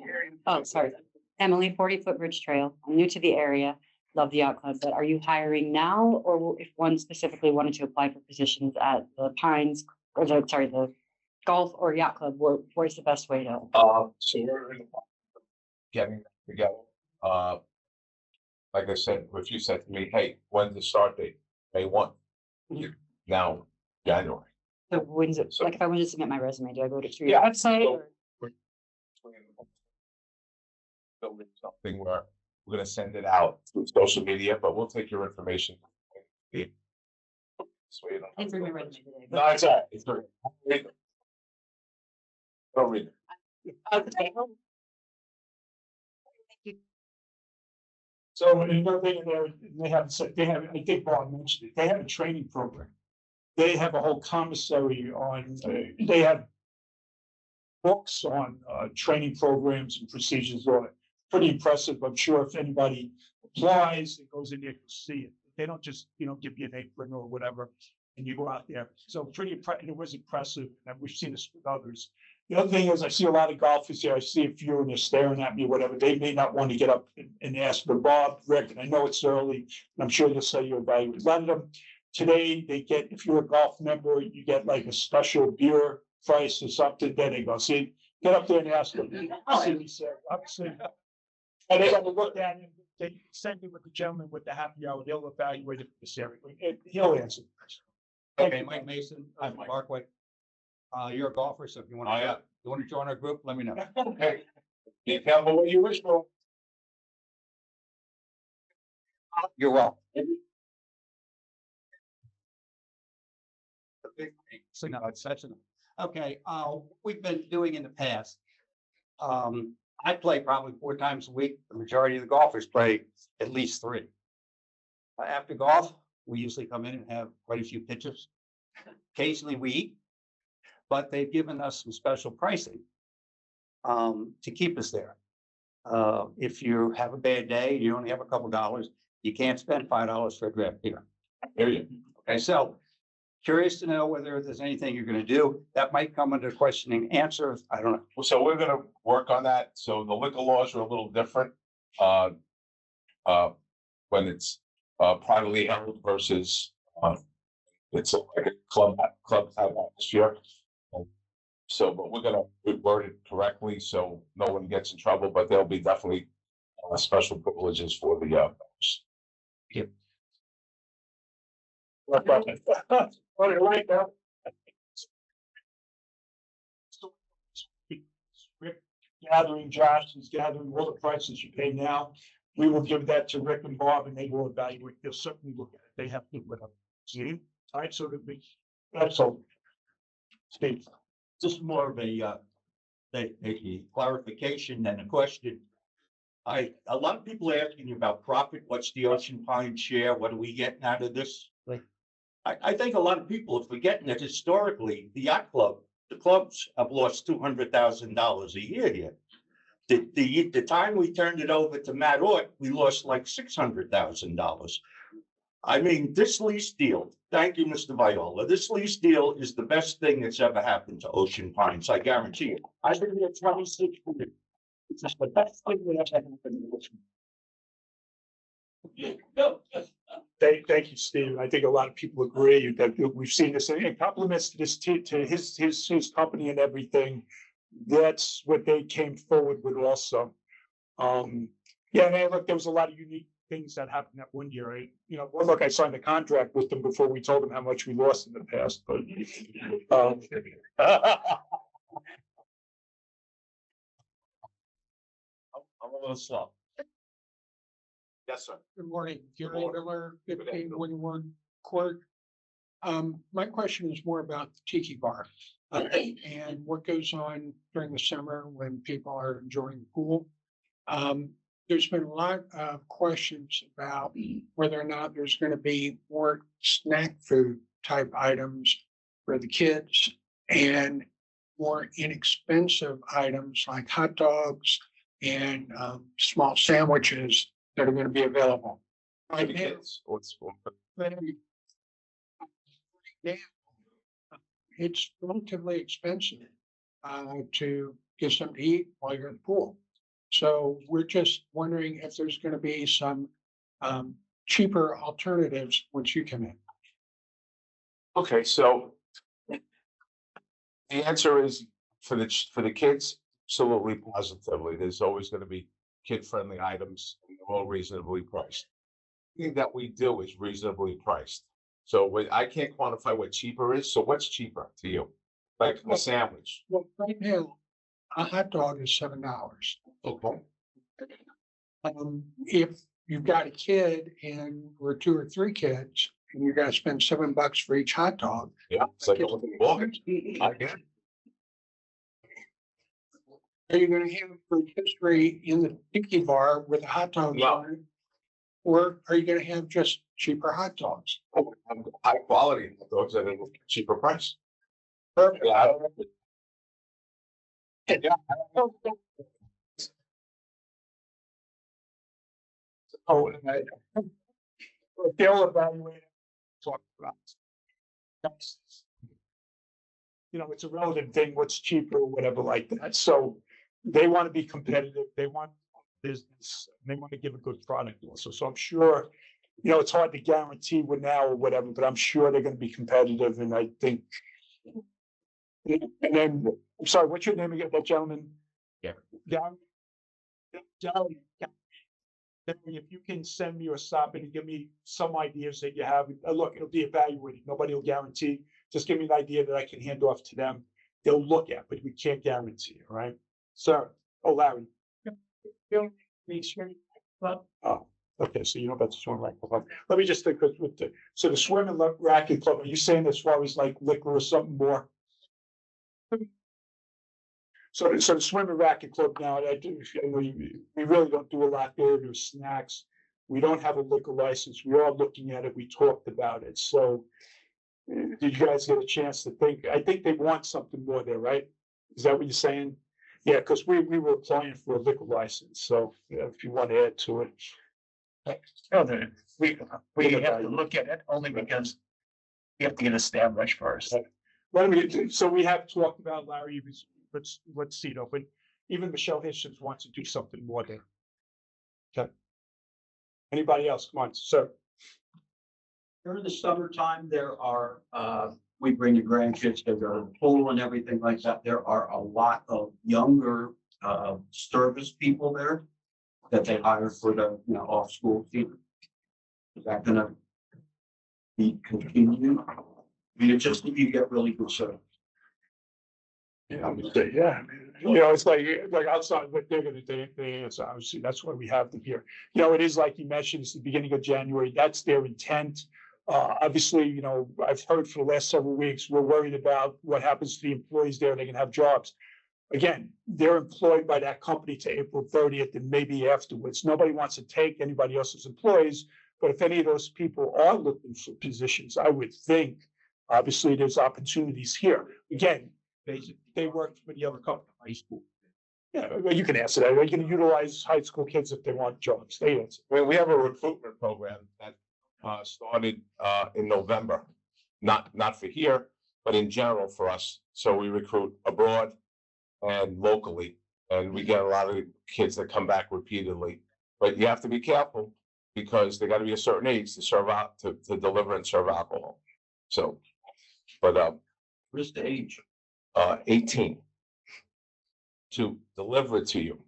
S15: Oh, sorry. Emily, 40-foot Ridge Trail. I'm new to the area, love the yacht club, but are you hiring now? Or if one specifically wanted to apply for positions at the Pines, or the golf or yacht club, what is the best way to?
S2: So we're in the process of getting together. Like I said, if you said to me, hey, when's the start date? May 1. Now, January.
S15: So when's it, like if I wanted to submit my resume, do I go to through
S2: Yeah,
S15: your website?
S2: so-
S15: Or?
S2: Building something where we're gonna send it out through social media, but we'll take your information. So you don't
S15: I
S2: have
S15: didn't
S2: to
S15: bring my
S2: go-
S15: resume today.
S2: No, it's all right. It's all right. Don't read it.
S15: Okay.
S1: So another thing in there, they have, I think Bob mentioned it, they have a training program. They have a whole commissary on, they have books on, training programs and procedures on it. Pretty impressive. I'm sure if anybody applies, it goes in there to see it. They don't just, give you an apron or whatever and you go out there. So and it was impressive, and we've seen this with others. The other thing is, I see a lot of golfers here. I see a few and they're staring at me, whatever. They may not want to get up and ask, but Bob, Rick, and I know it's early, and I'm sure they'll say you're evaluated. A lot of them today, they get, if you're a golf member, you get like a special beer price or something. Then they go, see, get up there and ask them. See what he said. Obviously. And they got to look at him. They send you with the gentleman with the happy hour. They'll evaluate it for this area. He'll answer.
S16: Okay, Mike Mason, I'm Parkway. You're a golfer, so if you want
S2: Oh, yeah.
S16: to join our group, let me know.
S2: Okay. Be careful what you wish for.
S16: You're welcome. So no, it's such an, okay, we've been doing in the past. I play probably 4 times a week. The majority of the golfers play at least 3. After golf, we usually come in and have quite a few pitches. Occasionally we eat, but they've given us some special pricing to keep us there. If you have a bad day, you only have a couple dollars, you can't spend $5 for a draft beer.
S2: Here you.
S16: Okay, so curious to know whether there's anything you're gonna do. That might come under questioning answers. I don't know.
S2: So we're gonna work on that. So the liquor laws are a little different. When it's privately held versus it's like a club atmosphere. So, but we're gonna word it correctly so no one gets in trouble, but there'll be definitely special privileges for the members.
S1: What do you like that? Rick gathering, Josh is gathering all the prices you pay now. We will give that to Rick and Bob and they will evaluate. They'll certainly look at it. They have to with us. See? All right, so that we, that's all. Steve.
S16: Just more of a clarification than a question. A lot of people are asking about profit. What's the Ocean Pine share? What are we getting out of this? I think a lot of people are forgetting that historically, the yacht club, the clubs have lost $200,000 a year here. The time we turned it over to Matt Ort, we lost like $600,000. I mean, this lease deal, thank you, Mr. Viola. This lease deal is the best thing that's ever happened to Ocean Pines. I guarantee you. I've been here 26 years. It's just the best thing that ever happened to Ocean.
S1: Thank you, Steve. I think a lot of people agree that we've seen this, and compliments to this, to his company and everything. That's what they came forward with also. Yeah, and look, there was a lot of unique things that happened that one year. Well, look, I signed a contract with them before we told them how much we lost in the past, but
S2: I'm a little slow. Yes, sir.
S12: Good morning, Gary Miller, 1521 Court. My question is more about the Tiki Bar and what goes on during the summer when people are enjoying the pool. There's been a lot of questions about whether or not there's going to be more snack food type items for the kids and more inexpensive items like hot dogs and small sandwiches that are going to be available.
S2: For the kids,
S12: Now, it's relatively expensive to get something to eat while you're in the pool. So we're just wondering if there's going to be some cheaper alternatives once you come in.
S2: Okay, so the answer is for the kids, absolutely positively. There's always going to be kid-friendly items, and they're all reasonably priced. Everything that we do is reasonably priced. So I can't quantify what cheaper is. So what's cheaper to you? Like a sandwich?
S12: Well, right now, a hot dog is $7.
S2: Okay.
S12: If you've got a kid and we're 2 or 3 kids, and you're gonna spend $7 for each hot dog.
S2: Yeah, it's like a little wallet. I get it.
S12: Are you gonna have fruit history in the tiki bar with a hot dog on it? Or are you gonna have just cheaper hot dogs?
S2: High quality hot dogs at a cheaper price.
S12: Perfect.
S2: Yeah.
S1: Oh, and they'll evaluate it, talk about. That's, it's a relative thing, what's cheaper or whatever like that. So they want to be competitive. They want business. They want to give a good product also. So I'm sure, it's hard to guarantee what now or whatever, but I'm sure they're going to be competitive. And I think, and then, I'm sorry, what's your name again, that gentleman?
S2: Gary.
S1: Gary, if you can send me or stop and give me some ideas that you have, look, it'll be evaluated. Nobody will guarantee. Just give me an idea that I can hand off to them. They'll look at, but we can't guarantee, all right? Sir, Larry. Oh, okay, so you know about the swim racket club. Let me just think with so the swim and racket club, are you saying as far as like liquor or something more? So the swim and racket club now, we really don't do a lot there. There's snacks. We don't have a liquor license. We are looking at it. We talked about it. So did you guys get a chance to think? I think they want something more there, right? Is that what you're saying? Yeah, because we were applying for a liquor license. So if you want to add to it.
S4: We have to look at it only because We have to get established first.
S1: Let me, so we have talked about Larry, let's see though, but even Michelle Hitchens wants to do something more there. Okay. Anybody else? Come on, sir.
S5: During the summertime, there are, we bring the grandkids to go to the pool and everything like that. There are a lot of younger, service people there that they hire for the, off-school team. Is that gonna be continued? I mean, it's just that you get really good service.
S1: Yeah, yeah, it's like outside what they're gonna do, it's obviously, that's why we have them here. It is like you mentioned, it's the beginning of January, that's their intent. Obviously, I've heard for the last several weeks, we're worried about what happens to the employees there, they can have jobs. Again, they're employed by that company to April 30th and maybe afterwards. Nobody wants to take anybody else's employees, but if any of those people are looking for positions, I would think, obviously, there's opportunities here. Again, they work for the other company, high school. Yeah, well, you can answer that. You can utilize high school kids if they want jobs. They answer.
S2: We have a recruitment program that started in November, not for here, but in general for us. So we recruit abroad and locally, and we get a lot of kids that come back repeatedly. But you have to be careful because they got to be a certain age to serve out to deliver and serve alcohol. So, but
S5: What's the age?
S2: 18 to deliver it to you.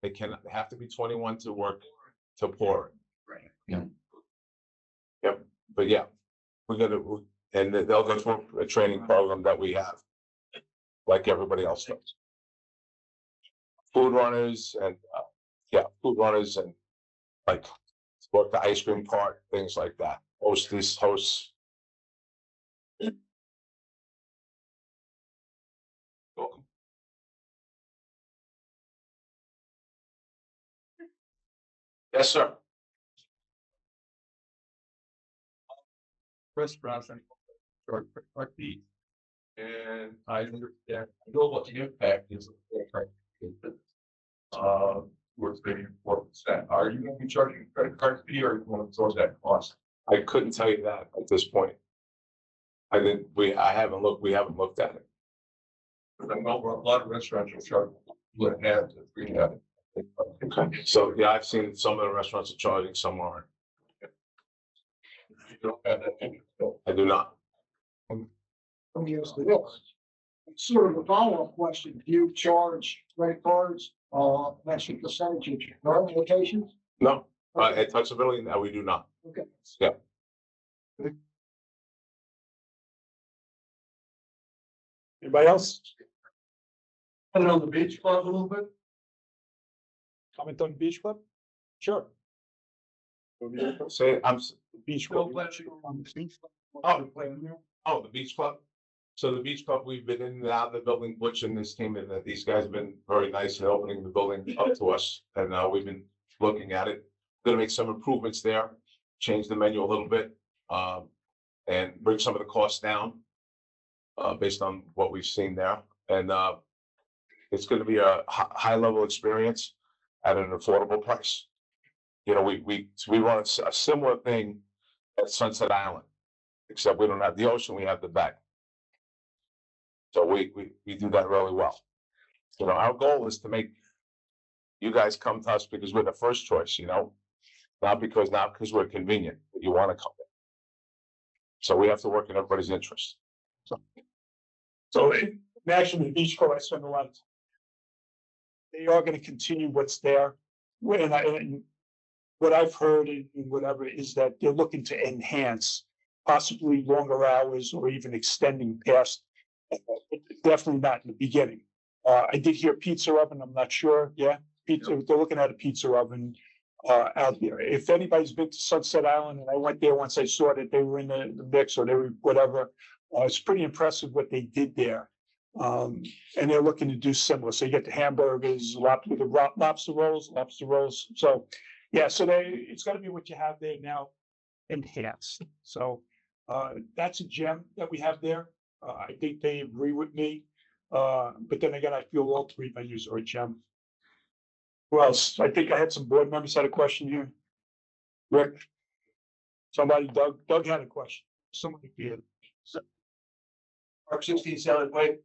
S2: They have to be 21 to work to pour it.
S5: Right.
S2: Yeah. Yep. But yeah, and they'll go through a training program that we have, like everybody else does. Food runners and food runners and like work the ice cream cart, things like that. Hosts. Welcome. Yes, sir.
S17: Restaurants and the and I understand, I know what the impact is. Worth maybe 4%. Are you gonna be charging a credit card fee or are you going to absorb that cost?
S2: I couldn't tell you that at this point. We haven't looked at it.
S17: I know a lot of restaurants are charging 2.5 to 3.
S2: Okay, so yeah, I've seen some of the restaurants are charging, some aren't.
S17: You don't have that.
S2: I do not.
S12: Let me ask you this. Sort of a follow-up question. Do you charge credit cards, that's your percentage of your current locations?
S2: No, at Touchability, no, we do not.
S12: Okay.
S2: Yeah.
S1: Anybody else?
S5: Comment on the beach club a little bit?
S1: Comment on the beach club? Sure.
S2: Say,
S1: Beach
S5: Still
S1: club.
S5: planning
S2: Oh, the beach club. So the beach club, we've been in and out of the building, Butch and this team, and these guys have been very nice in opening the building up to us. And we've been looking at it. Gonna make some improvements there, change the menu a little bit, and bring some of the costs down. Based on what we've seen there. And it's gonna be a high level experience at an affordable price. We run a similar thing at Sunset Island, except we don't have the ocean, we have the bay. So we do that really well. Our goal is to make you guys come to us because we're the first choice, not because we're convenient, but you want to come in. So we have to work in everybody's interest.
S1: So actually, the beach club, I spend a lot of time. They are gonna continue what's there. And what I've heard and whatever is that they're looking to enhance possibly longer hours or even extending past. Definitely not in the beginning. I did hear pizza oven, I'm not sure. Yeah, pizza, they're looking at a pizza oven out there. If anybody's been to Sunset Island, and I went there once I saw that they were in the mix or they were whatever, it's pretty impressive what they did there. And they're looking to do similar. So you get the hamburgers, lobster rolls. So, yeah, so it's gonna be what you have there now enhanced. So, that's a gem that we have there. I think they agree with me. But then again, I feel all three menus are a gem. Who else? I think I had some board members had a question here. Rick? Somebody, Doug had a question. somebody here.
S5: Park 16 Salad Way.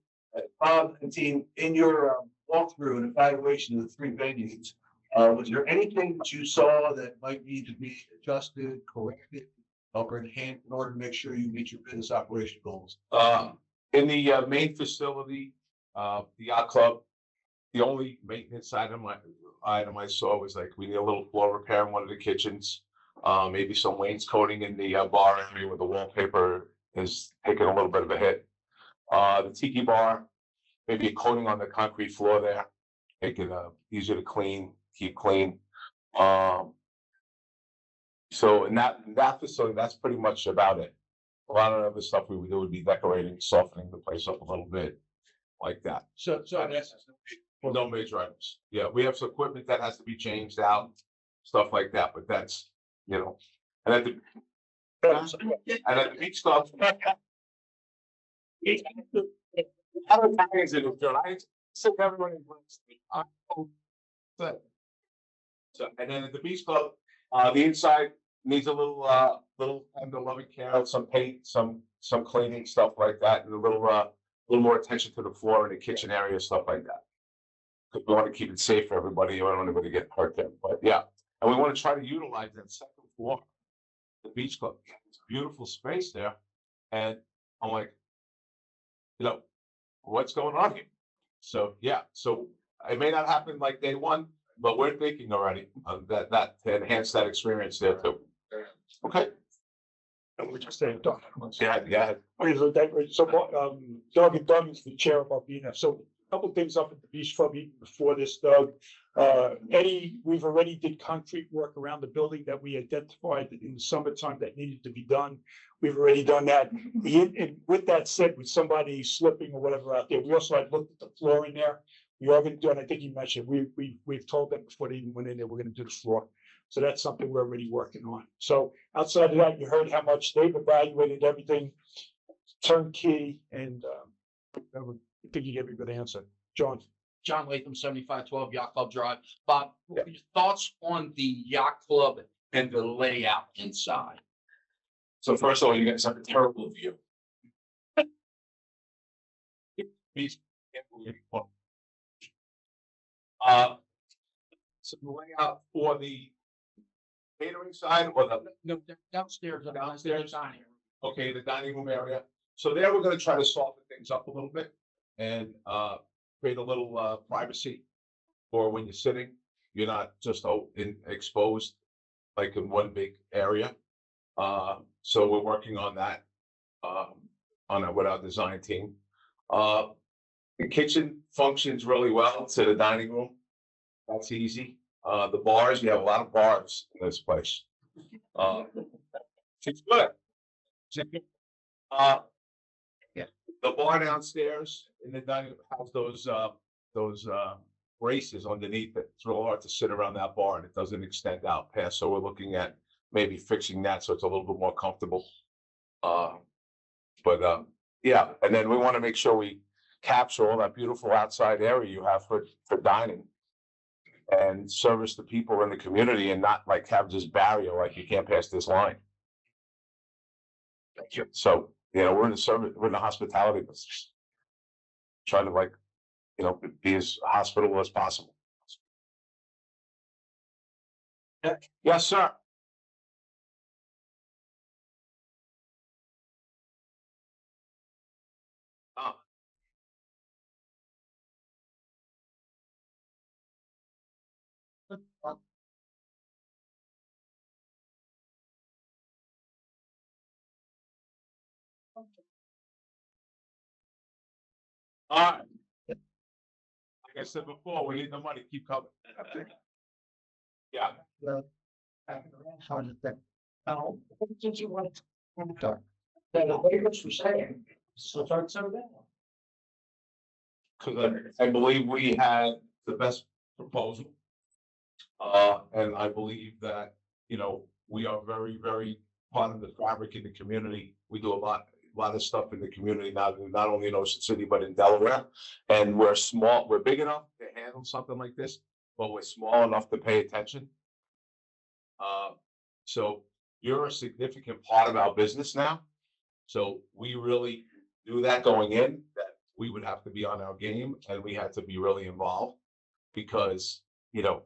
S5: Bob and team, in your walkthrough and evaluation of the three venues, was there anything that you saw that might need to be adjusted, corrected, or enhanced in order to make sure you meet your business operation goals?
S2: In the main facility, the yacht club, the only maintenance item I saw was like, we need a little floor repair in one of the kitchens. Maybe some wainscoting in the bar area where the wallpaper is taking a little bit of a hit. The tiki bar, maybe a coating on the concrete floor there, make it easier to clean, keep clean. So in that facility, that's pretty much about it. A lot of other stuff we would do would be decorating, softening the place up a little bit, like that.
S5: So that's.
S2: Well, no major items. Yeah, we have some equipment that has to be changed out, stuff like that, but that's, you know, and at the beach club. Other times in the field, I said everyone in so, and then at the beach club, the inside needs a little tender loving care, some paint, some cleaning, stuff like that, and a little more attention to the floor in the kitchen area, stuff like that. Because we want to keep it safe for everybody. We don't want anybody to get hurt there. But yeah, and we want to try to utilize that second floor, the beach club. It's a beautiful space there, and I'm like, you know, what's going on here? So yeah, so it may not happen like day one, but we're thinking already that to enhance that experience there too. Okay.
S1: And we're just saying, Doug.
S2: Yeah.
S1: Okay, so Doug and Doug is the chair of Albina. So a couple things up at the beach club even before this, Doug. Eddie, we've already did concrete work around the building that we identified in the summertime that needed to be done. We've already done that. And with that said, with somebody slipping or whatever out there, we also had looked at the floor in there. We are going to do, and I think you mentioned, we've told them before they even went in there, we're going to do the floor. So that's something we're already working on. So outside of that, you heard how much they've evaluated everything, turnkey, and I think you gave a good answer. John
S17: Latham, 7512 Yacht Club Drive. Bob, what are your thoughts on the yacht club and the layout inside?
S2: So first of all, you guys have a terrible view. So the layout for the catering side or the
S17: Downstairs.
S2: dining. Okay, the dining room area. So there we're gonna try to soften things up a little bit and create a little privacy for when you're sitting. You're not just exposed like in one big area. So we're working on that with our design team. The kitchen functions really well to the dining room. That's easy. The bars, you have a lot of bars in this place. It's good. Yeah. The bar downstairs in the dining room has those braces underneath it. It's real hard to sit around that bar and it doesn't extend out past. So we're looking at maybe fixing that so it's a little bit more comfortable. Yeah, and then we want to make sure we capture all that beautiful outside area you have for dining and service the people in the community and not like have this barrier like you can't pass this line. So, you know, we're in the hospitality business. Trying to like, you know, be as hospitable as possible. Yes, sir. All right. Like I said before, we need the money, keep coming. Yeah.
S5: How did that? What did you want to talk? That the papers were saying, so start some of that.
S2: Because I believe we had the best proposal. And I believe that, you know, we are very, very part of the fabric in the community. We do a lot of stuff in the community, not only in Ocean City, but in Delaware. And we're big enough to handle something like this, but we're small enough to pay attention. So you're a significant part of our business now. So we really knew that going in, that we would have to be on our game and we had to be really involved. Because, you know,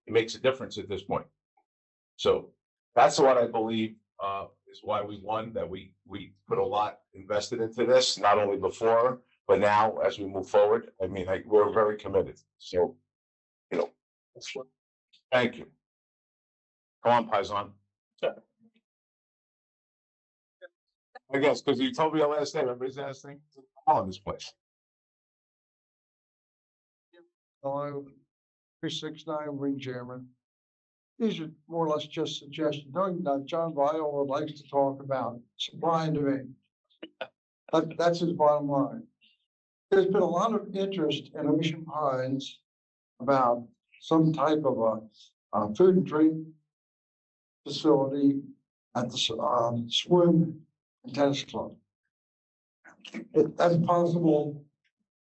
S2: it makes a difference at this point. So that's what I believe is why we won, that we put a lot invested into this, not only before, but now as we move forward. I mean, we're very committed. So, you know, thank you. Come on, Paisan. I guess, because you told me the last name, everybody's last name, all in this place.
S12: Hello, 369 Windjammer. These are more or less just suggestions. Knowing that John Viola likes to talk about supply and demand. That's his bottom line. There's been a lot of interest in Ocean Pines about some type of a food and drink facility at the swim and tennis club. That's possible,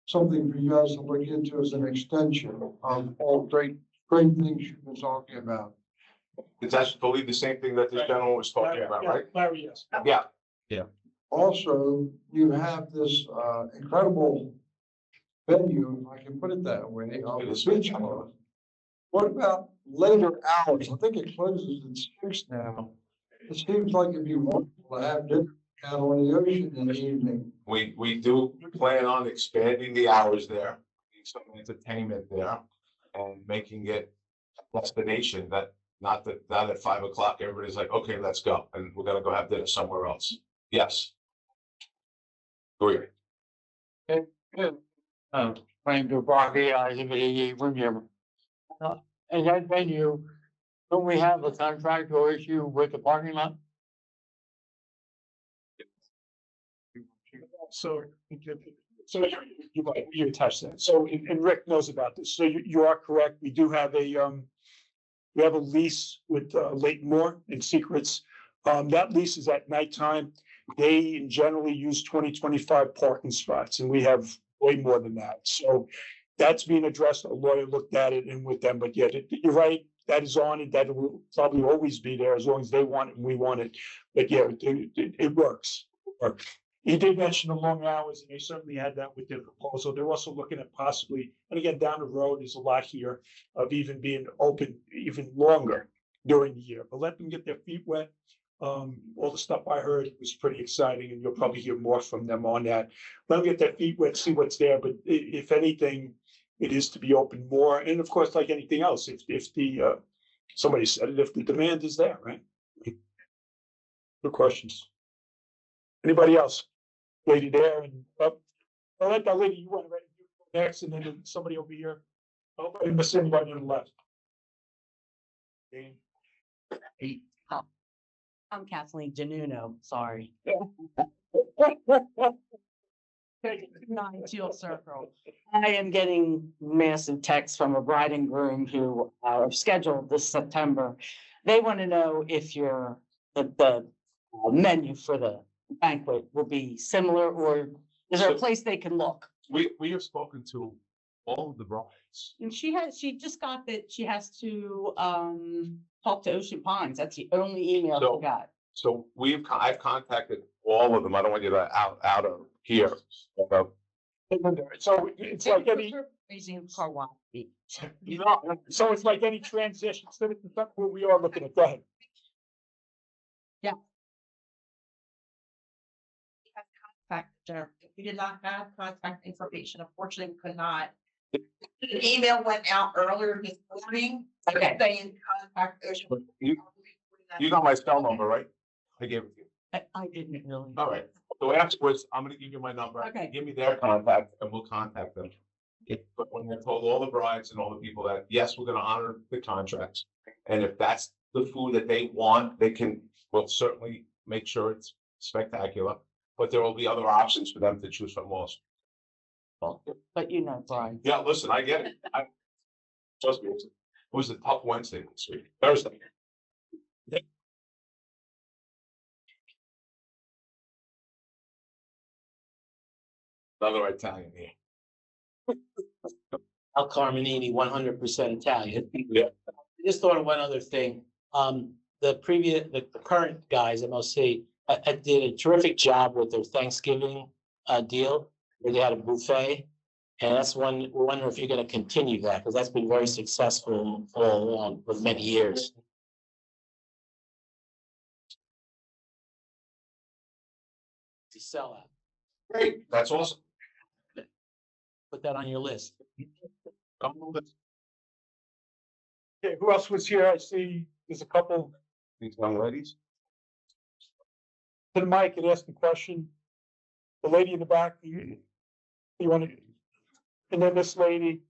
S12: something for you guys to look into as an extension of all great things you've been talking about.
S2: It's actually the same thing that this gentleman was talking about, right?
S1: Larry, yes.
S2: Yeah.
S12: Also, you have this incredible venue, if I can put it that way, of the beach club. What about later hours? I think it closes at 6 now. It seems like it'd be wonderful to have dinner out on the ocean in the evening.
S2: We do plan on expanding the hours there, some entertainment there, and making it a destination that not at 5 o'clock, everybody's like, okay, let's go, and we're gonna go have dinner somewhere else. Yes. Agree.
S3: Frank Dubrovsky, I live at 88 Windjammer. In that venue, don't we have a contractual issue with the parking lot?
S1: So you touched that. So, and Rick knows about this. So you are correct. We do have we have a lease with Leighton Moore and Secrets. That lease is at nighttime. They generally use 20-25 parking spots, and we have way more than that. So that's being addressed. A lawyer looked at it and with them, but yeah, you're right. That is on it. That will probably always be there as long as they want it and we want it. But yeah, it works. He did mention the long hours, and they certainly had that with their proposal. They're also looking at possibly, and again, down the road, there's a lot here of even being open even longer during the year. But let them get their feet wet. All the stuff I heard was pretty exciting, and you'll probably hear more from them on that. Let them get their feet wet, see what's there. But if anything, it is to be open more. And of course, like anything else, if the somebody said it, if the demand is there, right? Good questions. Anybody else? Lady there, and I'll let that lady you want to next, and then somebody over here. Oh, I didn't miss anybody on the left.
S15: I'm Kathleen Denuno, sorry. 9 Teal Circle. I am getting massive texts from a bride and groom who are scheduled this September. They want to know if the menu for the banquet will be similar, or is there a place they can look?
S2: We have spoken to all of the brides.
S15: And she just got that she has to talk to Ocean Pines. That's the only email she got.
S2: So I've contacted all of them. I don't want you to out of here.
S1: So it's like any. So it's like any transition. So it's something where we are looking at. Go ahead.
S15: Yeah.
S18: We did not have contact information. Unfortunately, we could not. The email went out earlier this morning.
S15: Okay.
S18: Saying contact Ocean.
S2: You got my cell number, right? I gave it to you.
S15: I didn't really.
S2: All right. So afterwards, I'm gonna give you my number.
S15: Okay.
S2: Give me their contact and we'll contact them. But when they're told all the brides and all the people that, yes, we're gonna honor the contracts. And if that's the food that they want, we'll certainly make sure it's spectacular. But there will be other options for them to choose from also.
S15: But you know, Brian.
S2: Yeah, listen, I get it. Trust me, it was a tough Wednesday this week, Thursday. Another Italian here.
S7: Al Carmenini, 100% Italian.
S2: Yeah.
S7: I just thought of one other thing. The current guys, MLC, I did a terrific job with their Thanksgiving deal, where they had a buffet. And that's one, we're wondering if you're gonna continue that, because that's been very successful all along for many years. To sell out.
S2: Great, that's awesome.
S7: Put that on your list.
S2: Come on, let's-
S1: Okay, who else was here? I see there's a couple
S2: These young ladies.
S1: to the mic and ask a question. The lady in the back, you want to, and then this lady.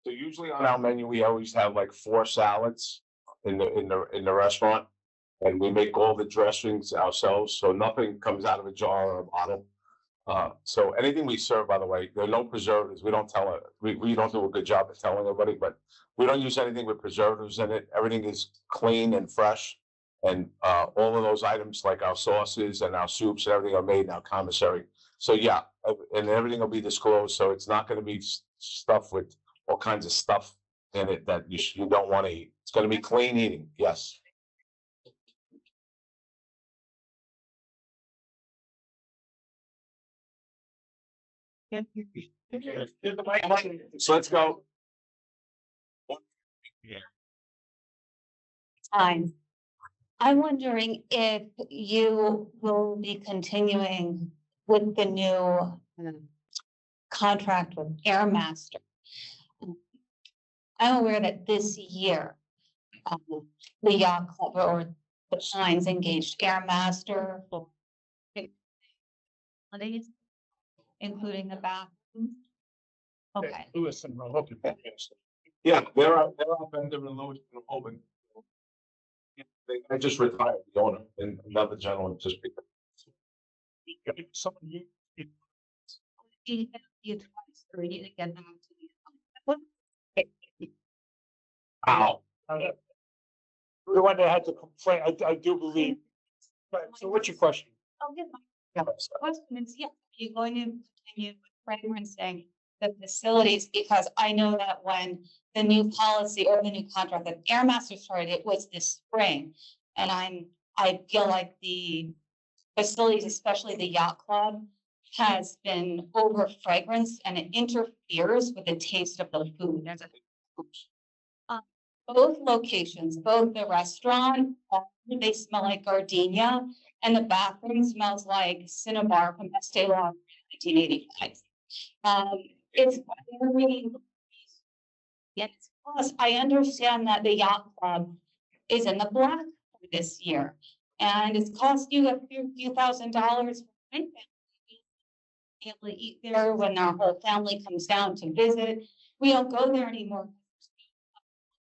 S2: So usually on our menu, we always have like 4 salads in the restaurant. And we make all the dressings ourselves, so nothing comes out of a jar or a bottle. So anything we serve, by the way, there are no preservatives. We don't tell it, we don't do a good job of telling everybody, but we don't use anything with preservatives in it. Everything is clean and fresh. And all of those items, like our sauces and our soups, and everything are made in our commissary. So yeah, and everything will be disclosed, so it's not gonna be stuff with all kinds of stuff in it that you don't wanna eat. It's gonna be clean eating, yes. So let's go.
S6: Time. I'm wondering if you will be continuing with the new contract with Airmaster. I'm aware that this year, the yacht club or the Pines engaged Airmaster for holidays, including the bathroom. Okay.
S1: Lewis and Rowe.
S2: Yeah, they're our vendor in Lewiston and Holden. I just retired, the owner, and another gentleman just picked up.
S1: Somebody,
S6: You twice already to get them to you.
S2: Wow.
S1: The one that had to complain, I do believe. Right, so what's your question?
S6: Oh, yeah. Question is, yeah, you're going to continue fragrancing the facilities, because I know that when the new policy or the new contract that Airmaster started, it was this spring. And I feel like the facilities, especially the yacht club, has been over fragranced and it interferes with the taste of the food. There's both locations, both the restaurant, they smell like gardenia, and the bathroom smells like Cinnabar from Estee Lauder, 1985. It's very, yes, plus I understand that the yacht club is in the black for this year, and it's cost you a few $1,000s for my family. Be able to eat there when our whole family comes down to visit. We don't go there anymore.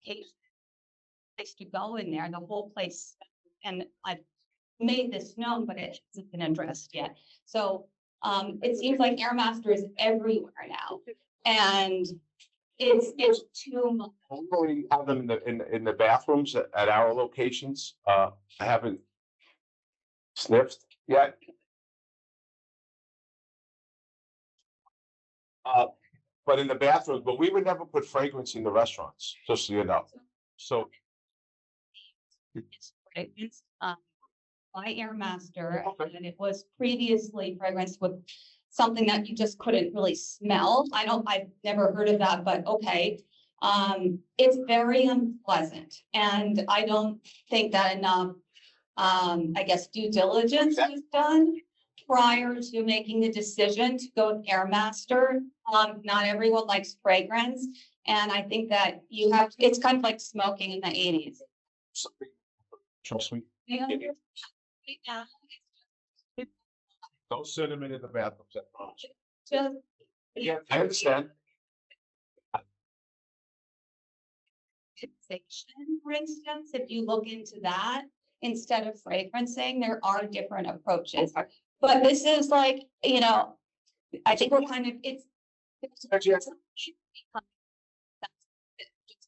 S6: Place to go in there, the whole place, and I've made this known, but it hasn't been addressed yet. So it seems like Airmaster is everywhere now, and it's too much.
S2: We already have them in the bathrooms at our locations. I haven't sniffed yet. But in the bathrooms, but we would never put fragrance in the restaurants, just so you know. So
S6: It's by Airmaster, and it was previously fragranced with something that you just couldn't really smell. I've never heard of that, but okay. It's very unpleasant, and I don't think that enough, I guess, due diligence was done prior to making the decision to go with Airmaster. Not everyone likes fragrance, and I think that it's kind of like smoking in the 80s.
S2: trust me, don't send them into the bathrooms at once.
S6: Just
S2: Yeah, I understand.
S6: For instance, if you look into that, instead of fragrancing, there are different approaches. But this is like, I think we're kind of, it's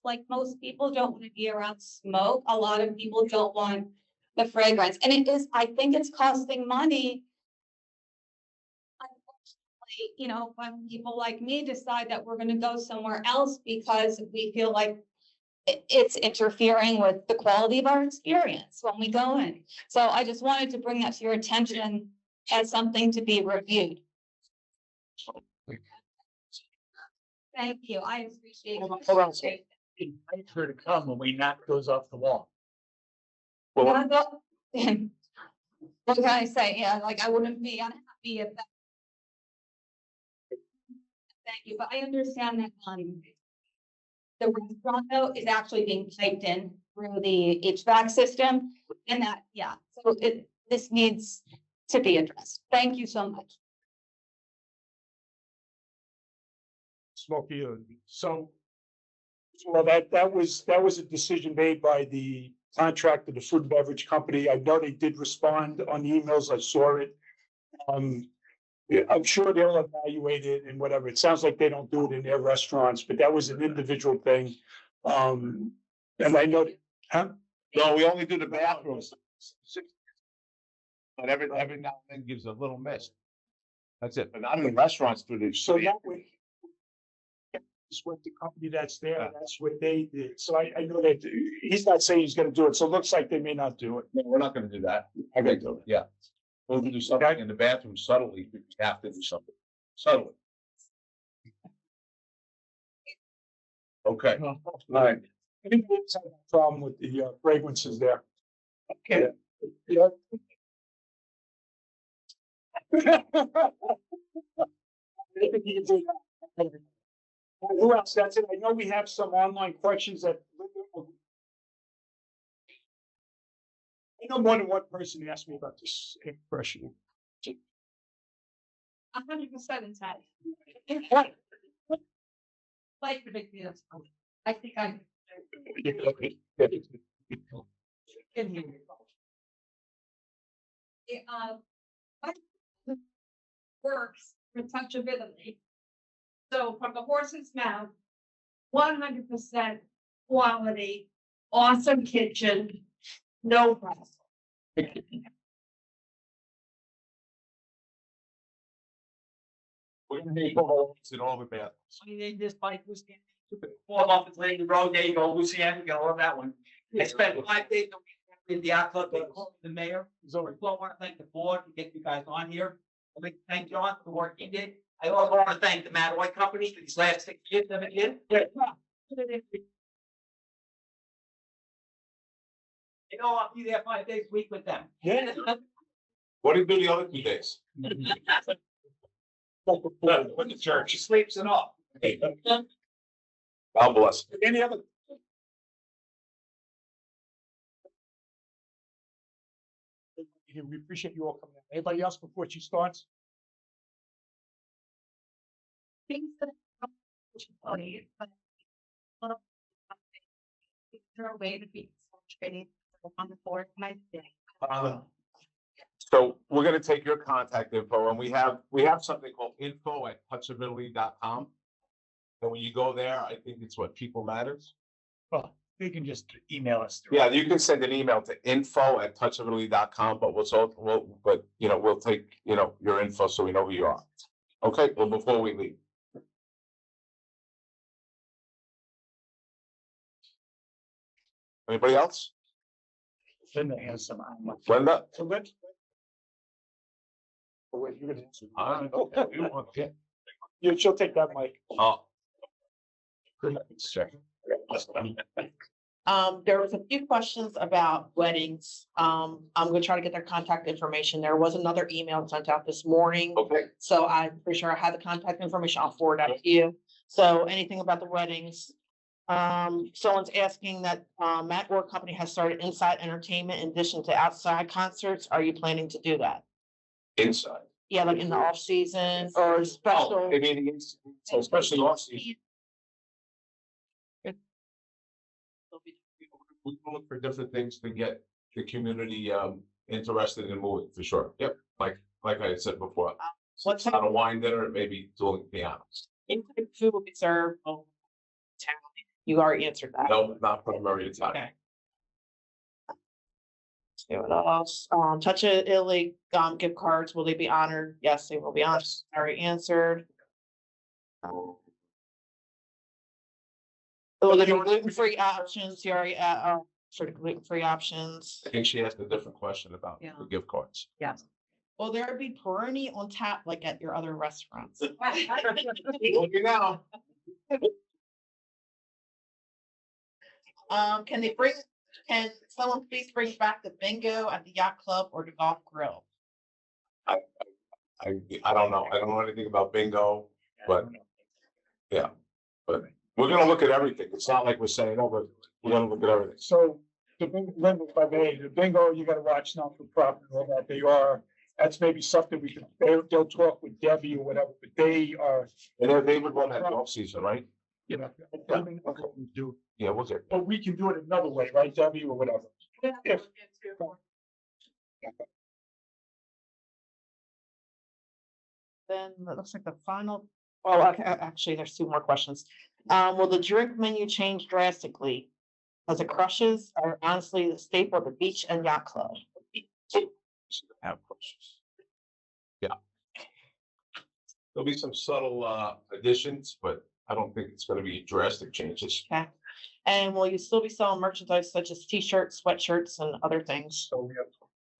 S6: like most people don't want to be around smoke. A lot of people don't want the fragrance. And I think it's costing money
S19: you know, when people like me decide that we're gonna go somewhere else because we feel like it's interfering with the quality of our experience when we go in. So I just wanted to bring that to your attention as something to be reviewed. Thank you. I appreciate it.
S4: Invite her to come when we knock those off the wall.
S19: What can I say? Yeah, like I wouldn't be unhappy if that. Thank you, but I understand that, the restaurant though is actually being piped in through the HVAC system and that, yeah, so this needs to be addressed. Thank you so much.
S1: Smokey, so. Well, that was a decision made by the contractor, the food and beverage company. I know they did respond on the emails. I saw it. Yeah, I'm sure they'll evaluate it and whatever. It sounds like they don't do it in their restaurants, but that was an individual thing. And I know, huh?
S2: No, we only do the bathrooms. But every now and then gives a little miss. That's it, but not in the restaurants through the.
S1: So that way. It's what the company that's there, that's what they did. So I know that he's not saying he's gonna do it. So it looks like they may not do it.
S2: No, we're not gonna do that. I gotta do it. Yeah. We'll do something in the bathroom subtly, if we have to do something subtly. Okay.
S1: All right. I think we have a problem with the fragrances there. Okay. Yeah. Who else? That's it. I know we have some online questions that. I know more than one person asked me about this question.
S19: 100% intent. Like ridiculous. I think I. Works for touchability. So from the horse's mouth, 100% quality, awesome kitchen, no problem.
S2: We're gonna need holes in all the bathrooms.
S5: I mean, they just like Luciana, fall off the lane road, there you go, Luciana, you go on that one. I spent 5 days a week in the yacht club, they called the mayor, so I want to thank the board to get you guys on here. I'd like to thank John for the work he did. I also want to thank the Mad Company for these last 6 years, 7 years. You know, I'll be there 5 days a week with them.
S1: Yeah.
S2: What do you do the other 2 days?
S5: With the church, he sleeps it off.
S2: God bless.
S1: Any other? We appreciate you all coming in. Anybody else before she starts?
S19: Things that. Is there a way to be training on the board?
S2: So we're gonna take your contact info and we have something called info@touchability.com. And when you go there, I think it's what People Matters.
S4: Well, you can just email us.
S2: Yeah, you can send an email to info@touchability.com, but we'll take, your info so we know who you are. Okay, well, before we leave. Anybody else?
S4: Linda has some.
S2: Linda?
S1: So let's. Oh, wait, you're gonna answer. Yeah, she'll take that mic.
S2: Oh.
S1: Sure.
S18: There was a few questions about weddings. I'm gonna try to get their contact information. There was another email sent out this morning.
S2: Okay.
S18: So I'm pretty sure I have the contact information. I'll forward that to you. So anything about the weddings? Someone's asking that, Matt Orr Company has started inside entertainment in addition to outside concerts. Are you planning to do that?
S2: Inside.
S18: Yeah, like in the off season or special?
S2: Oh, I mean, so especially off season. We can look for different things to get the community interested in moving, for sure. Yep, like I had said before.
S18: What's
S2: Not a wine dinner, maybe doing pianos.
S18: Inside food will be served on town. You already answered that.
S2: No, not primary time.
S18: Okay. See what else? Touch It Italy, gift cards, will they be honored? Yes, they will be honored. Already answered. Will there be gluten-free options? You already, sort of gluten-free options.
S2: I think she asked a different question about the gift cards.
S18: Yes. Will there be purini on tap like at your other restaurants?
S2: Looking now.
S18: Can someone please bring back the bingo at the yacht club or the golf grill?
S2: I don't know. I don't know anything about bingo, but yeah, but we're gonna look at everything. It's not like we're saying, oh, but we're gonna look at everything.
S1: So the bingo, if I may, the bingo, you gotta watch now for profit, all that they are. That's maybe something we can, they'll talk with Debbie or whatever, but they are.
S2: And they would run that off season, right?
S1: You know. Do.
S2: Yeah, we'll get.
S1: But we can do it another way, right, Debbie, or whatever? If.
S18: Then it looks like the final, actually, there's two more questions. Will the drink menu change drastically? As it crushes are honestly the staple of the beach and yacht club.
S2: Have questions. Yeah. There'll be some subtle additions, but I don't think it's gonna be drastic changes.
S18: Okay. And will you still be selling merchandise such as t-shirts, sweatshirts, and other things?
S1: So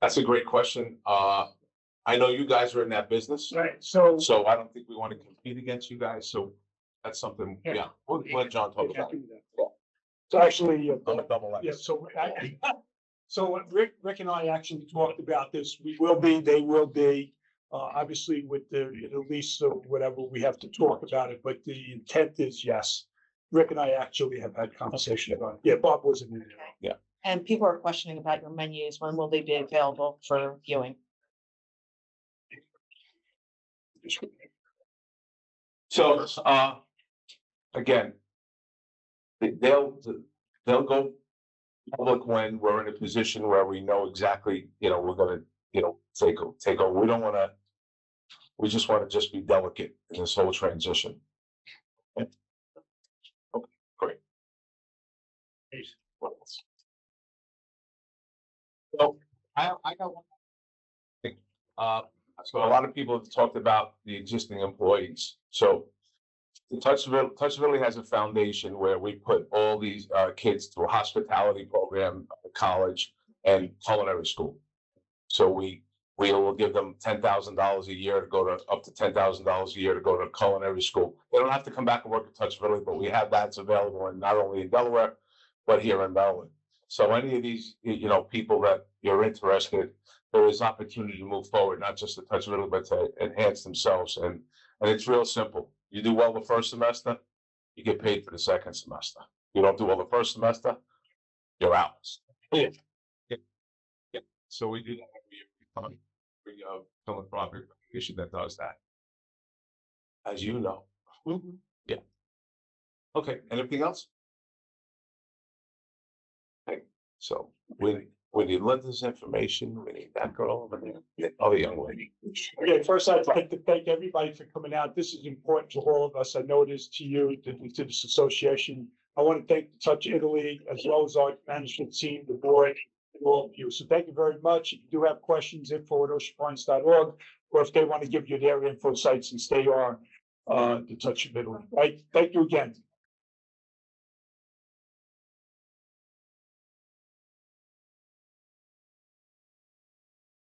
S2: That's a great question. I know you guys are in that business.
S1: Right, so.
S2: So I don't think we want to compete against you guys, so that's something, yeah, we'll let John talk about it.
S1: So actually.
S2: On a double X.
S1: Yeah, so so Rick and I actually talked about this. We will be, they will be, obviously with the lease or whatever, we have to talk about it, but the intent is yes. Rick and I actually have had conversation about it. Yeah, Bob wasn't in there.
S2: Yeah.
S18: And people are questioning about your menus. When will they be available for viewing?
S2: So, again, they'll go public when we're in a position where we know exactly, we're gonna, take over. We don't wanna, we just wanna just be delicate in this whole transition. Okay, great. What else? So, I got one thing. So a lot of people have talked about the existing employees. So the Touchability has a foundation where we put all these kids through a hospitality program, college, and culinary school. So we will give them $10,000 a year to go to up to $10,000 a year to go to culinary school. They don't have to come back and work at Touchability, but we have that's available in not only in Delaware, but here in Maryland. So any of these, people that you're interested, there is opportunity to move forward, not just to Touchability, but to enhance themselves. And it's real simple. You do well the first semester, you get paid for the second semester. You don't do well the first semester, you're out. Yeah. So we do that every philanthropic issue that does that. As you know. Yeah. Okay, anything else? Okay, so we need Linda's information, we need that girl over there, the other young lady.
S1: Okay, first I'd like to thank everybody for coming out. This is important to all of us. I know it is to you, to this association. I want to thank Touch Italy as well as our management team, the board, and all of you. So thank you very much. If you do have questions, info@oceanpines.org, or if they want to give you their info sites, since they are the Touch of Italy. Right? Thank you again.